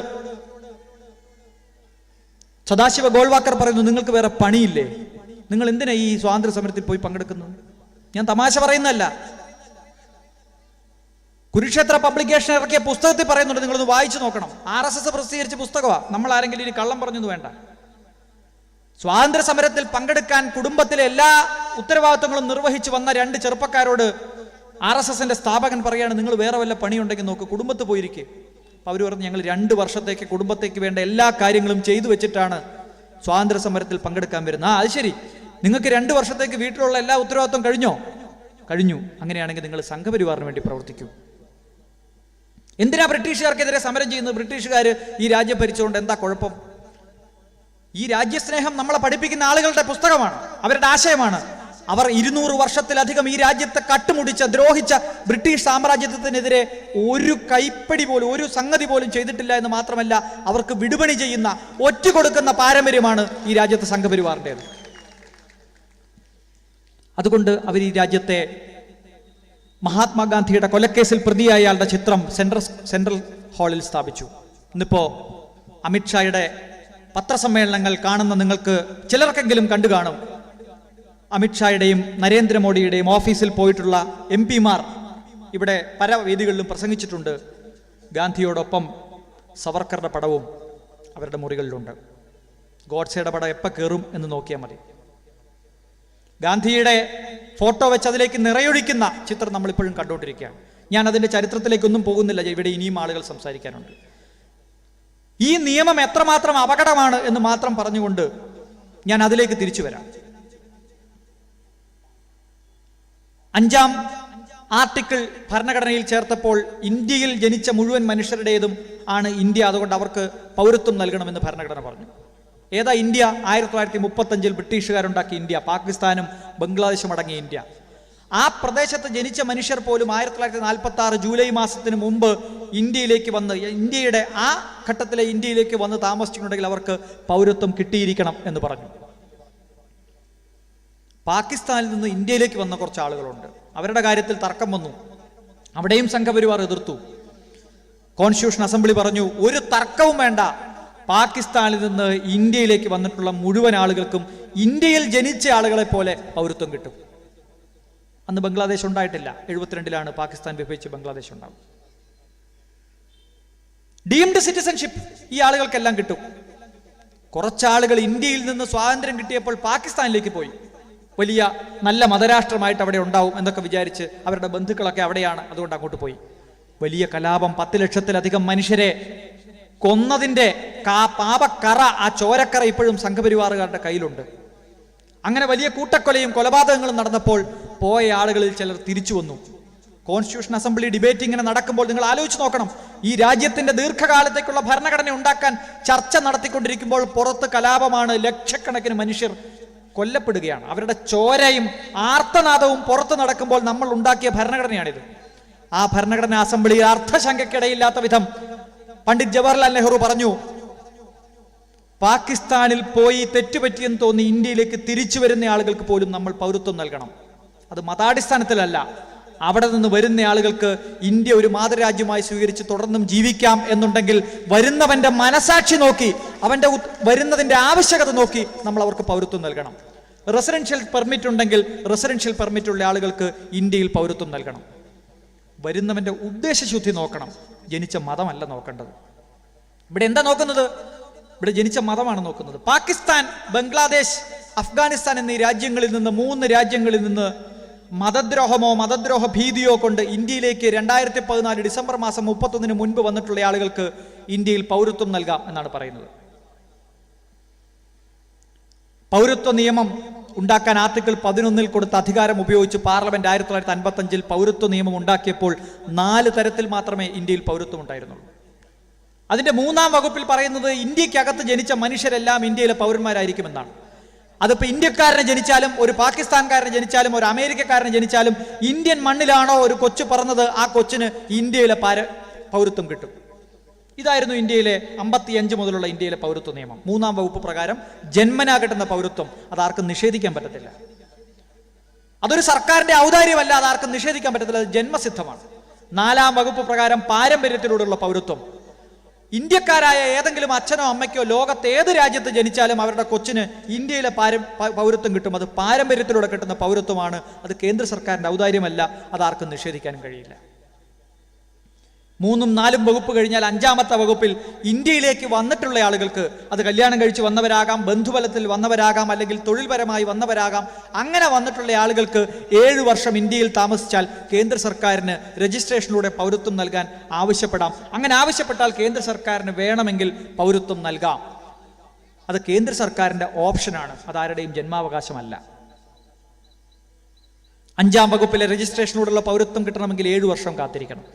സദാശിവ ഗോൾവാക്കർ പറയുന്നു, നിങ്ങൾക്ക് വേറെ പണിയില്ലേ? നിങ്ങൾ എന്തിനാ ഈ സ്വാതന്ത്ര്യ സമരത്തിൽ പോയി പങ്കെടുക്കുന്നത്? ഞാൻ തമാശ പറയുന്നതല്ല. കുരുക്ഷേത്ര പബ്ലിക്കേഷൻ ഇറക്കിയ പുസ്തകത്തിൽ പറയുന്നുണ്ട്, നിങ്ങളൊന്ന് വായിച്ചു നോക്കണം. RSS പ്രസിദ്ധീകരിച്ച പുസ്തകമാണ്. നമ്മൾ ആരെങ്കിലും ഇനി കള്ളം പറഞ്ഞത് വേണ്ട. സ്വാതന്ത്ര്യ സമരത്തിൽ പങ്കെടുക്കാൻ കുടുംബത്തിലെ എല്ലാ ഉത്തരവാദിത്വങ്ങളും നിർവഹിച്ചു വന്ന 2 ചെറുപ്പക്കാരോട് RSSന്റെ സ്ഥാപകൻ പറയാണ്, നിങ്ങൾ വേറെ വല്ല പണിയുണ്ടെങ്കിൽ നോക്ക്, കുടുംബത്ത് പോയിരിക്കെ. അപ്പോൾ അവർ പറഞ്ഞു, ഞങ്ങൾ 2 വർഷത്തേക്ക് കുടുംബത്തേക്ക് വേണ്ട എല്ലാ കാര്യങ്ങളും ചെയ്തു വെച്ചിട്ടാണ് സ്വാതന്ത്ര്യ സമരത്തിൽ പങ്കെടുക്കാൻ വരുന്നത്. അത് ശരി, നിങ്ങൾക്ക് 2 വർഷത്തേക്ക് വീട്ടിലുള്ള എല്ലാ ഉത്തരവാദിത്വം കഴിഞ്ഞു. അങ്ങനെയാണെങ്കിൽ നിങ്ങൾ സംഘപരിവാറിന് വേണ്ടി പ്രവർത്തിക്കൂ. എന്തിനാ ബ്രിട്ടീഷുകാർക്കെതിരെ സമരം ചെയ്യുന്നത്? ബ്രിട്ടീഷുകാർ ഈ രാജ്യം ഭരിച്ചുകൊണ്ട് എന്താ കുഴപ്പം? ഈ രാജ്യസ്നേഹം നമ്മളെ പഠിപ്പിക്കുന്ന ആളുകളുടെ പുസ്തകമാണ്, അവരുടെ ആശയമാണ്. അവർ 200 വർഷത്തിലധികം ഈ രാജ്യത്തെ കട്ടുമുടിച്ച ദ്രോഹിച്ച ബ്രിട്ടീഷ് സാമ്രാജ്യത്തിനെതിരെ ഒരു കൈപ്പടി പോലും, ഒരു സംഗതി പോലും ചെയ്തിട്ടില്ല എന്ന് മാത്രമല്ല, അവർക്ക് വിടുപണി ചെയ്യുന്ന, ഒറ്റുകൊടുക്കുന്ന പാരമ്പര്യമാണ് ഈ രാജ്യത്തെ സംഘപരിവാറിൻ്റെത്. അതുകൊണ്ട് അവർ ഈ രാജ്യത്തെ മഹാത്മാഗാന്ധിയുടെ കൊലക്കേസിൽ പ്രതിയായ ആളുടെ ചിത്രം സെൻട്രൽ ഹാളിൽ സ്ഥാപിച്ചു. ഇന്നിപ്പോ അമിത്ഷായുടെ പത്രസമ്മേളനങ്ങൾ കാണുന്ന നിങ്ങൾക്ക് ചിലർക്കെങ്കിലും കണ്ടു കാണും. അമിത്ഷായുടെയും നരേന്ദ്രമോദിയുടെയും ഓഫീസിൽ പോയിട്ടുള്ള MP-മാർ ഇവിടെ പല വേദികളിലും പ്രസംഗിച്ചിട്ടുണ്ട്. ഗാന്ധിയോടൊപ്പം സവർക്കറുടെ പടവും അവരുടെ മുറികളിലുണ്ട്. ഗോഡ്സെയുടെ പടം എപ്പോൾ കയറും എന്ന് നോക്കിയാൽ മതി. ഗാന്ധിയുടെ ഫോട്ടോ വെച്ച് അതിലേക്ക് നിറയൊഴിക്കുന്ന ചിത്രം നമ്മളിപ്പോഴും കണ്ടുകൊണ്ടിരിക്കുകയാണ്. ഞാൻ അതിൻ്റെ ചരിത്രത്തിലേക്കൊന്നും പോകുന്നില്ല, ഇവിടെ ഇനിയും ആളുകൾ സംസാരിക്കാനുണ്ട്. ഈ നിയമം എത്രമാത്രം അപകടമാണ് എന്ന് മാത്രം പറഞ്ഞുകൊണ്ട് ഞാൻ അതിലേക്ക് തിരിച്ചു വരാം. 5-ാം ആർട്ടിക്കിൾ ഭരണഘടനയിൽ ചേർത്തപ്പോൾ ഇന്ത്യയിൽ ജനിച്ച മുഴുവൻ മനുഷ്യരുടേതും ആണ് ഇന്ത്യ, അതുകൊണ്ട് അവർക്ക് പൗരത്വം നൽകണമെന്ന് ഭരണഘടന പറഞ്ഞു. ഏതാ ഇന്ത്യ? 1935 ബ്രിട്ടീഷുകാരുണ്ടാക്കിയ ഇന്ത്യ, പാകിസ്ഥാനും ബംഗ്ലാദേശും അടങ്ങിയ ഇന്ത്യ. ആ പ്രദേശത്ത് ജനിച്ച മനുഷ്യർ പോലും 1946 ജൂലൈ മാസത്തിന് മുമ്പ് ഇന്ത്യയിലേക്ക് വന്ന്, ഇന്ത്യയുടെ ആ ഘട്ടത്തിലെ ഇന്ത്യയിലേക്ക് വന്ന് താമസിച്ചിട്ടുണ്ടെങ്കിൽ അവർക്ക് പൗരത്വം കിട്ടിയിരിക്കണം എന്ന് പറഞ്ഞു. പാകിസ്ഥാനിൽ നിന്ന് ഇന്ത്യയിലേക്ക് വന്ന കുറച്ച് ആളുകളുണ്ട്. അവരുടെ കാര്യത്തിൽ തർക്കം വന്നു. അവിടെയും സംഘപരിവാർ എതിർത്തു. കോൺസ്റ്റിറ്റ്യൂഷൻ അസംബ്ലി പറഞ്ഞു, ഒരു തർക്കവും വേണ്ട, പാകിസ്ഥാനിൽ നിന്ന് ഇന്ത്യയിലേക്ക് വന്നിട്ടുള്ള മുഴുവൻ ആളുകൾക്കും ഇന്ത്യയിൽ ജനിച്ച ആളുകളെ പോലെ പൗരത്വം കിട്ടും. അന്ന് ബംഗ്ലാദേശ് ഉണ്ടായിട്ടില്ല. 72-ലാണ് പാകിസ്ഥാൻ വിഭജിച്ച് ബംഗ്ലാദേശ് ഉണ്ടാവും. ഡീംഡ് സിറ്റിസൺഷിപ്പ് ഈ ആളുകൾക്കെല്ലാം കിട്ടും. കുറച്ചാളുകൾ ഇന്ത്യയിൽ നിന്ന് സ്വാതന്ത്ര്യം കിട്ടിയപ്പോൾ പാകിസ്ഥാനിലേക്ക് പോയി. വലിയ നല്ല മതരാഷ്ട്രമായിട്ട് അവിടെ ഉണ്ടാവും എന്നൊക്കെ വിചാരിച്ച് അവരുടെ ബന്ധുക്കളൊക്കെ അവിടെയാണ്, അതുകൊണ്ട് അങ്ങോട്ട് പോയി. വലിയ കലാപം, 10 ലക്ഷത്തിലധികം മനുഷ്യരെ കൊന്നതിൻ്റെ പാപക്കറ, ആ ചോരക്കറ ഇപ്പോഴും സംഘപരിവാറുകാരുടെ കയ്യിലുണ്ട്. അങ്ങനെ വലിയ കൂട്ടക്കൊലയും കൊലപാതകങ്ങളും നടന്നപ്പോൾ പോയ ആളുകളിൽ ചിലർ തിരിച്ചു വന്നു. കോൺസ്റ്റിറ്റ്യൂഷൻ അസംബ്ലി ഡിബേറ്റ് ഇങ്ങനെ നടക്കുമ്പോൾ നിങ്ങൾ ആലോചിച്ച് നോക്കണം, ഈ രാജ്യത്തിന്റെ ദീർഘകാലത്തേക്കുള്ള ഭരണഘടന ഉണ്ടാക്കാൻ ചർച്ച നടത്തിക്കൊണ്ടിരിക്കുമ്പോൾ പുറത്ത് കലാപമാണ്, ലക്ഷക്കണക്കിന് മനുഷ്യർ കൊല്ലപ്പെടുകയാണ്. അവരുടെ ചോരയും ആർത്തനാദവും പുറത്ത് നടക്കുമ്പോൾ നമ്മൾ ഉണ്ടാക്കിയ ഭരണഘടനയാണിത്. ആ ഭരണഘടനാ അസംബ്ലിയിൽ അർത്ഥശങ്കയ്ക്കിടയില്ലാത്ത വിധം പണ്ഡിറ്റ് ജവഹർലാൽ നെഹ്റു പറഞ്ഞു, പാകിസ്ഥാനിൽ പോയി തെറ്റുപറ്റിയെന്ന് തോന്നി ഇന്ത്യയിലേക്ക് തിരിച്ചു വരുന്ന ആളുകൾക്ക് പോലും നമ്മൾ പൗരത്വം നൽകണം. അത് മതാടിസ്ഥാനത്തിലല്ല, അവിടെ നിന്ന് വരുന്ന ആളുകൾക്ക് ഇന്ത്യ ഒരു മാതൃരാജ്യമായി സ്വീകരിച്ച് തുടർന്നും ജീവിക്കാം എന്നുണ്ടെങ്കിൽ വരുന്നവന്റെ മനസാക്ഷി നോക്കി, അവന്റെ വരുന്നതിന്റെ ആവശ്യകത നോക്കി നമ്മൾ അവർക്ക് പൗരത്വം നൽകണം. റെസിഡൻഷ്യൽ പെർമിറ്റ് ഉണ്ടെങ്കിൽ റെസിഡൻഷ്യൽ പെർമിറ്റ് ഉള്ള ആളുകൾക്ക് ഇന്ത്യയിൽ പൗരത്വം നൽകണം. വരുന്നവന്റെ ഉദ്ദേശശുദ്ധി നോക്കണം, ജനിച്ച മതമല്ല നോക്കേണ്ടത്. ഇവിടെ എന്താ നോക്കുന്നത്? ഇവിടെ ജനിച്ച മതമാണ് നോക്കുന്നത്. പാകിസ്ഥാൻ, ബംഗ്ലാദേശ്, അഫ്ഗാനിസ്ഥാൻ എന്നീ രാജ്യങ്ങളിൽ നിന്ന്, 3 രാജ്യങ്ങളിൽ നിന്ന് മതദ്രോഹമോ മതദ്രോഹ ഭീതിയോ കൊണ്ട് ഇന്ത്യയിലേക്ക് 2014 ഡിസംബർ മാസം 31 മുൻപ് വന്നിട്ടുള്ള ആളുകൾക്ക് ഇന്ത്യയിൽ പൗരത്വം നൽകാം എന്നാണ് പറയുന്നത്. പൗരത്വ നിയമം ഉണ്ടാക്കാൻ ആർട്ടിക്കിൾ 11 കൊടുത്ത അധികാരം ഉപയോഗിച്ച് പാർലമെന്റ് 1955 പൗരത്വ നിയമം ഉണ്ടാക്കിയപ്പോൾ 4 തരത്തിൽ മാത്രമേ ഇന്ത്യയിൽ പൗരത്വം ഉണ്ടായിരുന്നുള്ളൂ. അതിന്റെ 3-ാം വകുപ്പിൽ പറയുന്നത് ഇന്ത്യക്കകത്ത് ജനിച്ച മനുഷ്യരെല്ലാം ഇന്ത്യയിലെ പൗരന്മാരായിരിക്കുമെന്നാണ്. അതിപ്പോ ഇന്ത്യക്കാരനെ ജനിച്ചാലും, ഒരു പാകിസ്ഥാൻകാരനെ ജനിച്ചാലും, ഒരു അമേരിക്കക്കാരനെ ജനിച്ചാലും, ഇന്ത്യൻ മണ്ണിലാണോ ഒരു കൊച്ചു പറഞ്ഞത്, ആ കൊച്ചിന് ഇന്ത്യയിലെ പൗരത്വം കിട്ടും. ഇതായിരുന്നു ഇന്ത്യയിലെ 55 മുതലുള്ള ഇന്ത്യയിലെ പൗരത്വ നിയമം. 3-ാം വകുപ്പ് പ്രകാരം ജന്മനാ കിട്ടുന്ന പൗരത്വം അതാർക്കും നിഷേധിക്കാൻ പറ്റത്തില്ല. അതൊരു സർക്കാരിന്റെ ഔദാര്യമല്ല, അതാർക്കും നിഷേധിക്കാൻ പറ്റത്തില്ല, അത് ജന്മസിദ്ധമാണ്. 4-ാം വകുപ്പ് പ്രകാരം പാരമ്പര്യത്തിലൂടെയുള്ള പൗരത്വം, ഇന്ത്യക്കാരായ ഏതെങ്കിലും അച്ഛനോ അമ്മയ്ക്കോ ലോകത്ത് ഏത് രാജ്യത്ത് ജനിച്ചാലും അവരുടെ കൊച്ചിന് ഇന്ത്യയിലെ പൗരത്വം കിട്ടും. അത് പാരമ്പര്യത്തിലൂടെ കിട്ടുന്ന പൗരത്വമാണ്. അത് കേന്ദ്ര സർക്കാരിന്റെ ഔദാര്യമല്ല, അതാർക്കും നിഷേധിക്കാനും കഴിയില്ല. 3ഉം 4ഉം വകുപ്പ് കഴിഞ്ഞാൽ 5-ാമത്തെ വകുപ്പിൽ ഇന്ത്യയിലേക്ക് വന്നിട്ടുള്ള ആളുകൾക്ക്, അത് കല്യാണം കഴിച്ച് വന്നവരാകാം, ബന്ധുബലത്തിൽ വന്നവരാകാം, അല്ലെങ്കിൽ തൊഴിൽപരമായി വന്നവരാകാം, അങ്ങനെ വന്നിട്ടുള്ള ആളുകൾക്ക് 7 വർഷം ഇന്ത്യയിൽ താമസിച്ചാൽ കേന്ദ്ര സർക്കാരിന് രജിസ്ട്രേഷനിലൂടെ പൗരത്വം നൽകാൻ ആവശ്യപ്പെടാം. അങ്ങനെ ആവശ്യപ്പെട്ടാൽ കേന്ദ്ര സർക്കാരിന് വേണമെങ്കിൽ പൗരത്വം നൽകാം. അത് കേന്ദ്ര സർക്കാരിന്റെ ഓപ്ഷനാണ്, അതാരുടെയും ജന്മാവകാശമല്ല. 5-ാം വകുപ്പിലെ രജിസ്ട്രേഷനിലൂടെയുള്ള പൗരത്വം കിട്ടണമെങ്കിൽ 7 വർഷം കാത്തിരിക്കണം.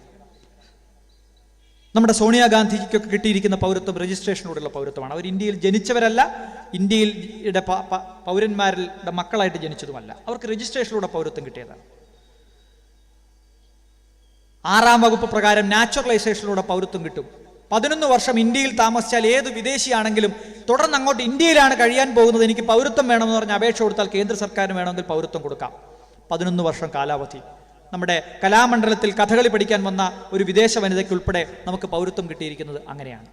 നമ്മുടെ സോണിയാഗാന്ധിക്കൊക്കെ കിട്ടിയിരിക്കുന്ന പൗരത്വം രജിസ്ട്രേഷനോടുള്ള പൗരത്വമാണ്. അവർ ഇന്ത്യയിൽ ജനിച്ചവരല്ല, ഇന്ത്യയുടെ പൗരന്മാരുടെ മക്കളായിട്ട് ജനിച്ചതുമല്ല. അവർക്ക് രജിസ്ട്രേഷനിലൂടെ പൗരത്വം കിട്ടിയതാണ്. 6-ാം വകുപ്പ് പ്രകാരം നാച്ചുറലൈസേഷനിലൂടെ പൗരത്വം കിട്ടും. 11 വർഷം ഇന്ത്യയിൽ താമസിച്ചാൽ ഏത് വിദേശിയാണെങ്കിലും തുടർന്ന് അങ്ങോട്ട് ഇന്ത്യയിലാണ് കഴിയാൻ പോകുന്നത്, എനിക്ക് പൗരത്വം വേണമെന്ന് പറഞ്ഞ് അപേക്ഷ കൊടുത്താൽ കേന്ദ്ര സർക്കാരിന് വേണമെങ്കിൽ പൗരത്വം കൊടുക്കാം. 11 വർഷം കാലാവധി. നമ്മുടെ കലാമണ്ഡലത്തിൽ കഥകളി പഠിക്കാൻ വന്ന ഒരു വിദേശ വനിതയ്ക്കുൾപ്പെടെ നമുക്ക് പൗരത്വം കിട്ടിയിരിക്കുന്നത് അങ്ങനെയാണ്.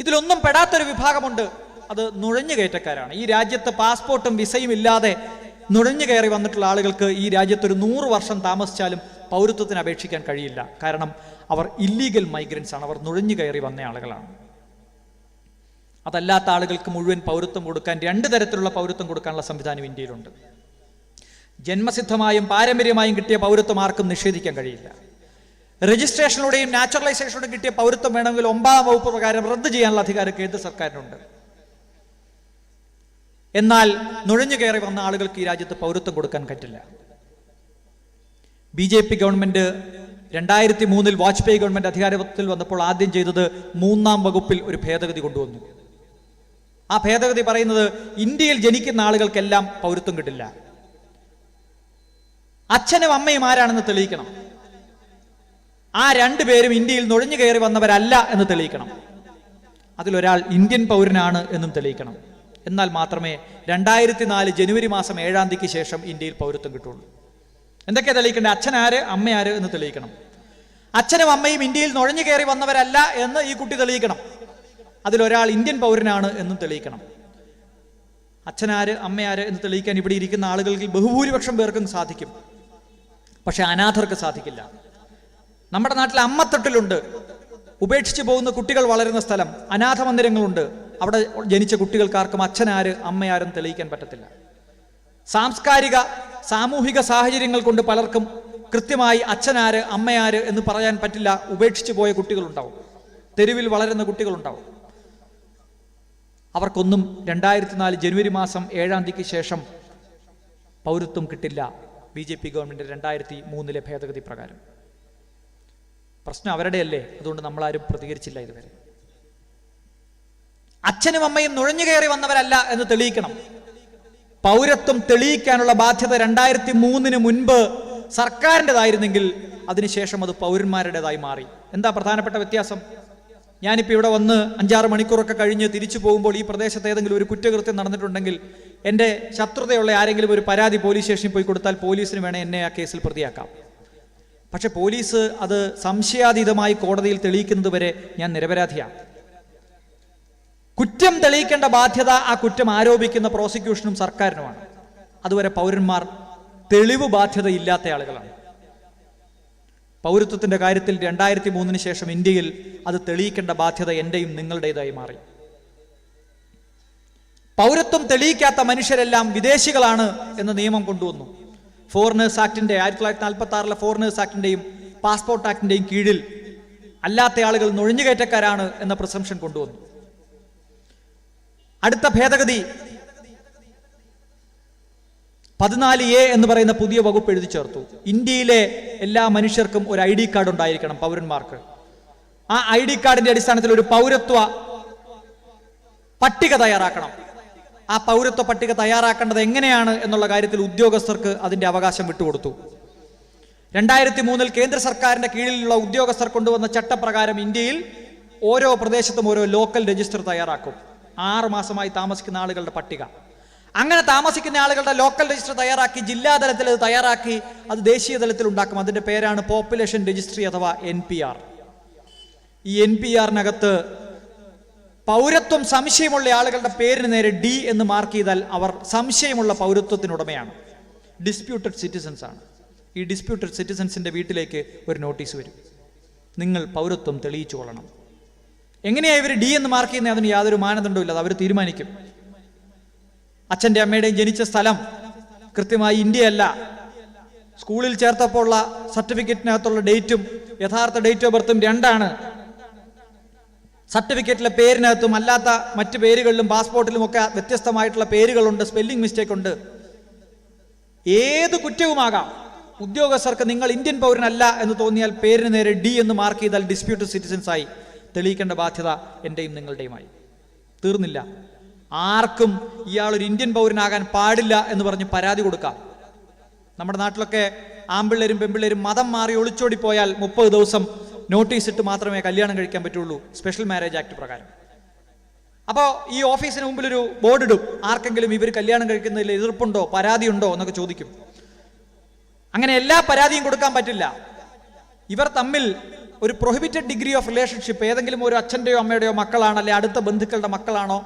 ഇതിലൊന്നും പെടാത്തൊരു വിഭാഗമുണ്ട്, അത് നുഴഞ്ഞുകയറ്റക്കാരാണ്. ഈ രാജ്യത്ത് പാസ്പോർട്ടും വിസയും ഇല്ലാതെ നുഴഞ്ഞു കയറി വന്നിട്ടുള്ള ആളുകൾക്ക് ഈ രാജ്യത്തൊരു 100 വർഷം താമസിച്ചാലും പൗരത്വത്തിന് അപേക്ഷിക്കാൻ കഴിയില്ല. കാരണം അവർ ഇല്ലീഗൽ മൈഗ്രൻസ് ആണ്, അവർ നുഴഞ്ഞു കയറി വന്ന ആളുകളാണ്. അതല്ലാത്ത ആളുകൾക്ക് മുഴുവൻ പൗരത്വം കൊടുക്കാൻ 2 തരത്തിലുള്ള പൗരത്വം കൊടുക്കാനുള്ള സംവിധാനം ഇന്ത്യയിലുണ്ട്. ജന്മസിദ്ധമായും പാരമ്പര്യമായും കിട്ടിയ പൗരത്വം ആർക്കും നിഷേധിക്കാൻ കഴിയില്ല. രജിസ്ട്രേഷനിലൂടെയും നാച്ചുറലൈസേഷനിലൂടെയും കിട്ടിയ പൗരത്വം വേണമെങ്കിൽ 9-ാം വകുപ്പ് പ്രകാരം റദ്ദ് ചെയ്യാനുള്ള അധികാരം കേന്ദ്ര സർക്കാരിനുണ്ട്. എന്നാൽ നുഴഞ്ഞു കയറി വന്ന ആളുകൾക്ക് ഈ രാജ്യത്ത് പൗരത്വം കൊടുക്കാൻ പറ്റില്ല. BJP ഗവൺമെന്റ് 2003 വാജ്പേയി ഗവൺമെന്റ് അധികാരത്തിൽ വന്നപ്പോൾ ആദ്യം ചെയ്തത് 3-ാം വകുപ്പിൽ ഒരു ഭേദഗതി കൊണ്ടുവന്നു. ആ ഭേദഗതി പറയുന്നത് ഇന്ത്യയിൽ ജനിക്കുന്ന ആളുകൾക്കെല്ലാം പൗരത്വം കിട്ടില്ല. അച്ഛനും അമ്മയും ആരാണെന്ന് തെളിയിക്കണം. ആ 2 പേരും ഇന്ത്യയിൽ നുഴഞ്ഞു കയറി വന്നവരല്ല എന്ന് തെളിയിക്കണം. അതിലൊരാൾ ഇന്ത്യൻ പൗരനാണ് എന്നും തെളിയിക്കണം. എന്നാൽ മാത്രമേ 2004 ജനുവരി മാസം 7-ാം തീയതിക്ക് ശേഷം ഇന്ത്യയിൽ പൗരത്വം കിട്ടുള്ളൂ. എന്തൊക്കെയാ തെളിയിക്കേണ്ടത്? അച്ഛനാര് അമ്മയാര് എന്ന് തെളിയിക്കണം. അച്ഛനും അമ്മയും ഇന്ത്യയിൽ നുഴഞ്ഞു കയറി വന്നവരല്ല എന്ന് ഈ കുട്ടി തെളിയിക്കണം. അതിലൊരാൾ ഇന്ത്യൻ പൗരനാണ് എന്നും തെളിയിക്കണം. അച്ഛനാര് അമ്മയാര് എന്ന് തെളിയിക്കാൻ ഇവിടെ ഇരിക്കുന്ന ആളുകൾക്ക് ബഹുഭൂരിപക്ഷം പേർക്കും സാധിക്കും, പക്ഷെ അനാഥർക്ക് സാധിക്കില്ല. നമ്മുടെ നാട്ടിൽ അമ്മത്തൊട്ടിലുണ്ട്, ഉപേക്ഷിച്ചു പോകുന്ന കുട്ടികൾ വളരുന്ന സ്ഥലം, അനാഥ മന്ദിരങ്ങളുണ്ട്. അവിടെ ജനിച്ച കുട്ടികൾക്കാർക്കും അച്ഛനാര് അമ്മയാരും തെളിയിക്കാൻ പറ്റത്തില്ല. സാംസ്കാരിക സാമൂഹിക സാഹചര്യങ്ങൾ കൊണ്ട് പലർക്കും കൃത്യമായി അച്ഛനാര് അമ്മയാര് എന്ന് പറയാൻ പറ്റില്ല. ഉപേക്ഷിച്ചു പോയ കുട്ടികളുണ്ടാവും, തെരുവിൽ വളരുന്ന കുട്ടികളുണ്ടാവും. അവർക്കൊന്നും 2004 ജനുവരി മാസം 7-ാം തീയതിക്ക് ശേഷം പൗരത്വം കിട്ടില്ല. BJP ഗവൺമെന്റ് 2003 ഭേദഗതി പ്രകാരം. പ്രശ്നം അവരുടെയല്ലേ, അതുകൊണ്ട് നമ്മളാരും പ്രതികരിച്ചില്ല ഇതുവരെ. അച്ഛനും അമ്മയും നുഴഞ്ഞു കയറി വന്നവരല്ല എന്ന് തെളിയിക്കണം. പൗരത്വം തെളിയിക്കാനുള്ള ബാധ്യത 2003 മുൻപ് സർക്കാരിൻ്റെതായിരുന്നെങ്കിൽ അതിനുശേഷം അത് പൗരന്മാരുടേതായി മാറി. എന്താ പ്രധാനപ്പെട്ട വ്യത്യാസം? ഞാനിപ്പോൾ ഇവിടെ വന്ന് 5-6 മണിക്കൂറൊക്കെ കഴിഞ്ഞ് തിരിച്ചു പോകുമ്പോൾ ഈ പ്രദേശത്ത് ഏതെങ്കിലും ഒരു കുറ്റകൃത്യം നടന്നിട്ടുണ്ടെങ്കിൽ എൻ്റെ ശത്രുതയുള്ള ആരെങ്കിലും ഒരു പരാതി പോലീസ് സ്റ്റേഷനിൽ പോയി കൊടുത്താൽ പോലീസിന് വേണേൽ എന്നെ ആ കേസിൽ പ്രതിയാക്കാം. പക്ഷെ പോലീസ് അത് സംശയാതീതമായി കോടതിയിൽ തെളിയിക്കുന്നത് വരെ ഞാൻ നിരപരാധിയാണ്. കുറ്റം തെളിയിക്കേണ്ട ബാധ്യത ആ കുറ്റം ആരോപിക്കുന്ന പ്രോസിക്യൂഷനും സർക്കാരിനുമാണ്. അതുവരെ പൗരന്മാർ തെളിവ് ബാധ്യത ഇല്ലാത്ത ആളുകളാണ്. പൗരത്വത്തിന്റെ കാര്യത്തിൽ 2003 ശേഷം ഇന്ത്യയിൽ അത് തെളിയിക്കേണ്ട ബാധ്യത എന്റെയും നിങ്ങളുടേതായി മാറി. പൗരത്വം തെളിയിക്കാത്ത മനുഷ്യരെല്ലാം വിദേശികളാണ് എന്ന നിയമം കൊണ്ടുവന്നു. ഫോറിനേഴ്സ് ആക്ടിന്റെ 1946 ഫോറിനേഴ്സ് ആക്ടിന്റെയും പാസ്പോർട്ട് ആക്ടിന്റെയും കീഴിൽ അല്ലാത്ത ആളുകൾ നുഴഞ്ഞുകയറ്റക്കാരാണ് എന്ന പ്രിസംഷൻ കൊണ്ടുവന്നു. അടുത്ത ഭേദഗതി 14A എന്ന് പറയുന്ന പുതിയ വകുപ്പ് എഴുതി ചേർത്തു. ഇന്ത്യയിലെ എല്ലാ മനുഷ്യർക്കും ഒരു ID കാർഡ് ഉണ്ടായിരിക്കണം പൗരന്മാർക്ക്. ആ ID കാർഡിന്റെ അടിസ്ഥാനത്തിൽ ഒരു പൗരത്വ പട്ടിക തയ്യാറാക്കണം. ആ പൗരത്വ പട്ടിക തയ്യാറാക്കേണ്ടത് എങ്ങനെയാണ് എന്നുള്ള കാര്യത്തിൽ ഉദ്യോഗസ്ഥർക്ക് അതിന്റെ അവകാശം വിട്ടുകൊടുത്തു. 2003 കേന്ദ്ര സർക്കാരിന്റെ കീഴിലുള്ള ഉദ്യോഗസ്ഥർ കൊണ്ടുവന്ന ചട്ടപ്രകാരം ഇന്ത്യയിൽ ഓരോ പ്രദേശത്തും ഓരോ ലോക്കൽ രജിസ്റ്റർ തയ്യാറാക്കും. 6 മാസമായി താമസിക്കുന്ന ആളുകളുടെ പട്ടിക. അങ്ങനെ താമസിക്കുന്ന ആളുകളുടെ ലോക്കൽ രജിസ്റ്റർ തയ്യാറാക്കി ജില്ലാതലത്തിൽ അത് തയ്യാറാക്കി അത് ദേശീയ തലത്തിൽ ഉണ്ടാക്കും. അതിന്റെ പേരാണ് പോപ്പുലേഷൻ രജിസ്ട്രി അഥവാ NPR. ഈ NPRനകത്ത് പൗരത്വം സംശയമുള്ള ആളുകളുടെ പേരിന് നേരെ D എന്ന് മാർക്ക് ചെയ്താൽ അവർ സംശയമുള്ള പൗരത്വത്തിനുടമയാണ്, ഡിസ്പ്യൂട്ടഡ് സിറ്റിസൺസ് ആണ്. ഈ ഡിസ്പ്യൂട്ടഡ് സിറ്റിസൺസിന്റെ വീട്ടിലേക്ക് ഒരു നോട്ടീസ് വരും, നിങ്ങൾ പൗരത്വം തെളിയിച്ചു കൊള്ളണം. എങ്ങനെയാ ഇവർ D എന്ന് മാർക്ക് ചെയ്യുന്നത്? അതിന് യാതൊരു മാനദണ്ഡവും ഇല്ല, അത് അവർ തീരുമാനിക്കും. അച്ഛൻ്റെ അമ്മയുടെയും ജനിച്ച സ്ഥലം കൃത്യമായി ഇന്ത്യയല്ല, സ്കൂളിൽ ചേർത്തപ്പോൾ ഉള്ള സർട്ടിഫിക്കറ്റിനകത്തുള്ള ഡേറ്റും യഥാർത്ഥ ഡേറ്റ് ഓഫ് ബർത്തും 2 സർട്ടിഫിക്കറ്റിലെ പേരിനകത്തും അല്ലാത്ത മറ്റു പേരുകളിലും പാസ്പോർട്ടിലും ഒക്കെ വ്യത്യസ്തമായിട്ടുള്ള പേരുകളുണ്ട്, സ്പെല്ലിംഗ് മിസ്റ്റേക്ക് ഉണ്ട്. ഏത് കുറ്റവുമാകാം, ഉദ്യോഗസ്ഥർക്ക് നിങ്ങൾ ഇന്ത്യൻ പൗരനല്ല എന്ന് തോന്നിയാൽ പേരിന് നേരെ ഡി എന്ന് മാർക്ക് ചെയ്താൽ ഡിസ്പ്യൂട്ടഡ് സിറ്റിസൻസായി തെളിയിക്കേണ്ട ബാധ്യത എൻ്റെയും നിങ്ങളുടെയുമായി. തീർന്നില്ല. ആർക്കും ഇയാൾ ഒരു ഇന്ത്യൻ പൗരനാകാൻ പാടില്ല എന്ന് പറഞ്ഞ് പരാതി കൊടുക്കാം. നമ്മുടെ നാട്ടിലൊക്കെ ആമ്പിള്ളേരും പെമ്പിള്ളേരും മതം മാറി ഒളിച്ചോടി പോയാൽ 30 ദിവസം നോട്ടീസ് ഇട്ട് മാത്രമേ കല്യാണം കഴിക്കാൻ പറ്റുള്ളൂ സ്പെഷ്യൽ മാരേജ് ആക്ട് പ്രകാരം. അപ്പോൾ ഈ ഓഫീസിന് മുമ്പിലൊരു ബോർഡ് ഇടും, ആർക്കെങ്കിലും ഇവർ കല്യാണം കഴിക്കുന്നതിൽ എതിർപ്പുണ്ടോ പരാതിയുണ്ടോ എന്നൊക്കെ ചോദിക്കും. അങ്ങനെ എല്ലാ പരാതിയും കൊടുക്കാൻ പറ്റില്ല. ഇവർ തമ്മിൽ ഒരു പ്രൊഹിബിറ്റഡ് ഡിഗ്രി ഓഫ് റിലേഷൻഷിപ്പ്, ഏതെങ്കിലും ഒരു അച്ഛൻ്റെയോ അമ്മയുടെയോ മക്കളാണോ, അല്ലെ അടുത്ത ബന്ധുക്കളുടെ മക്കളാണോ,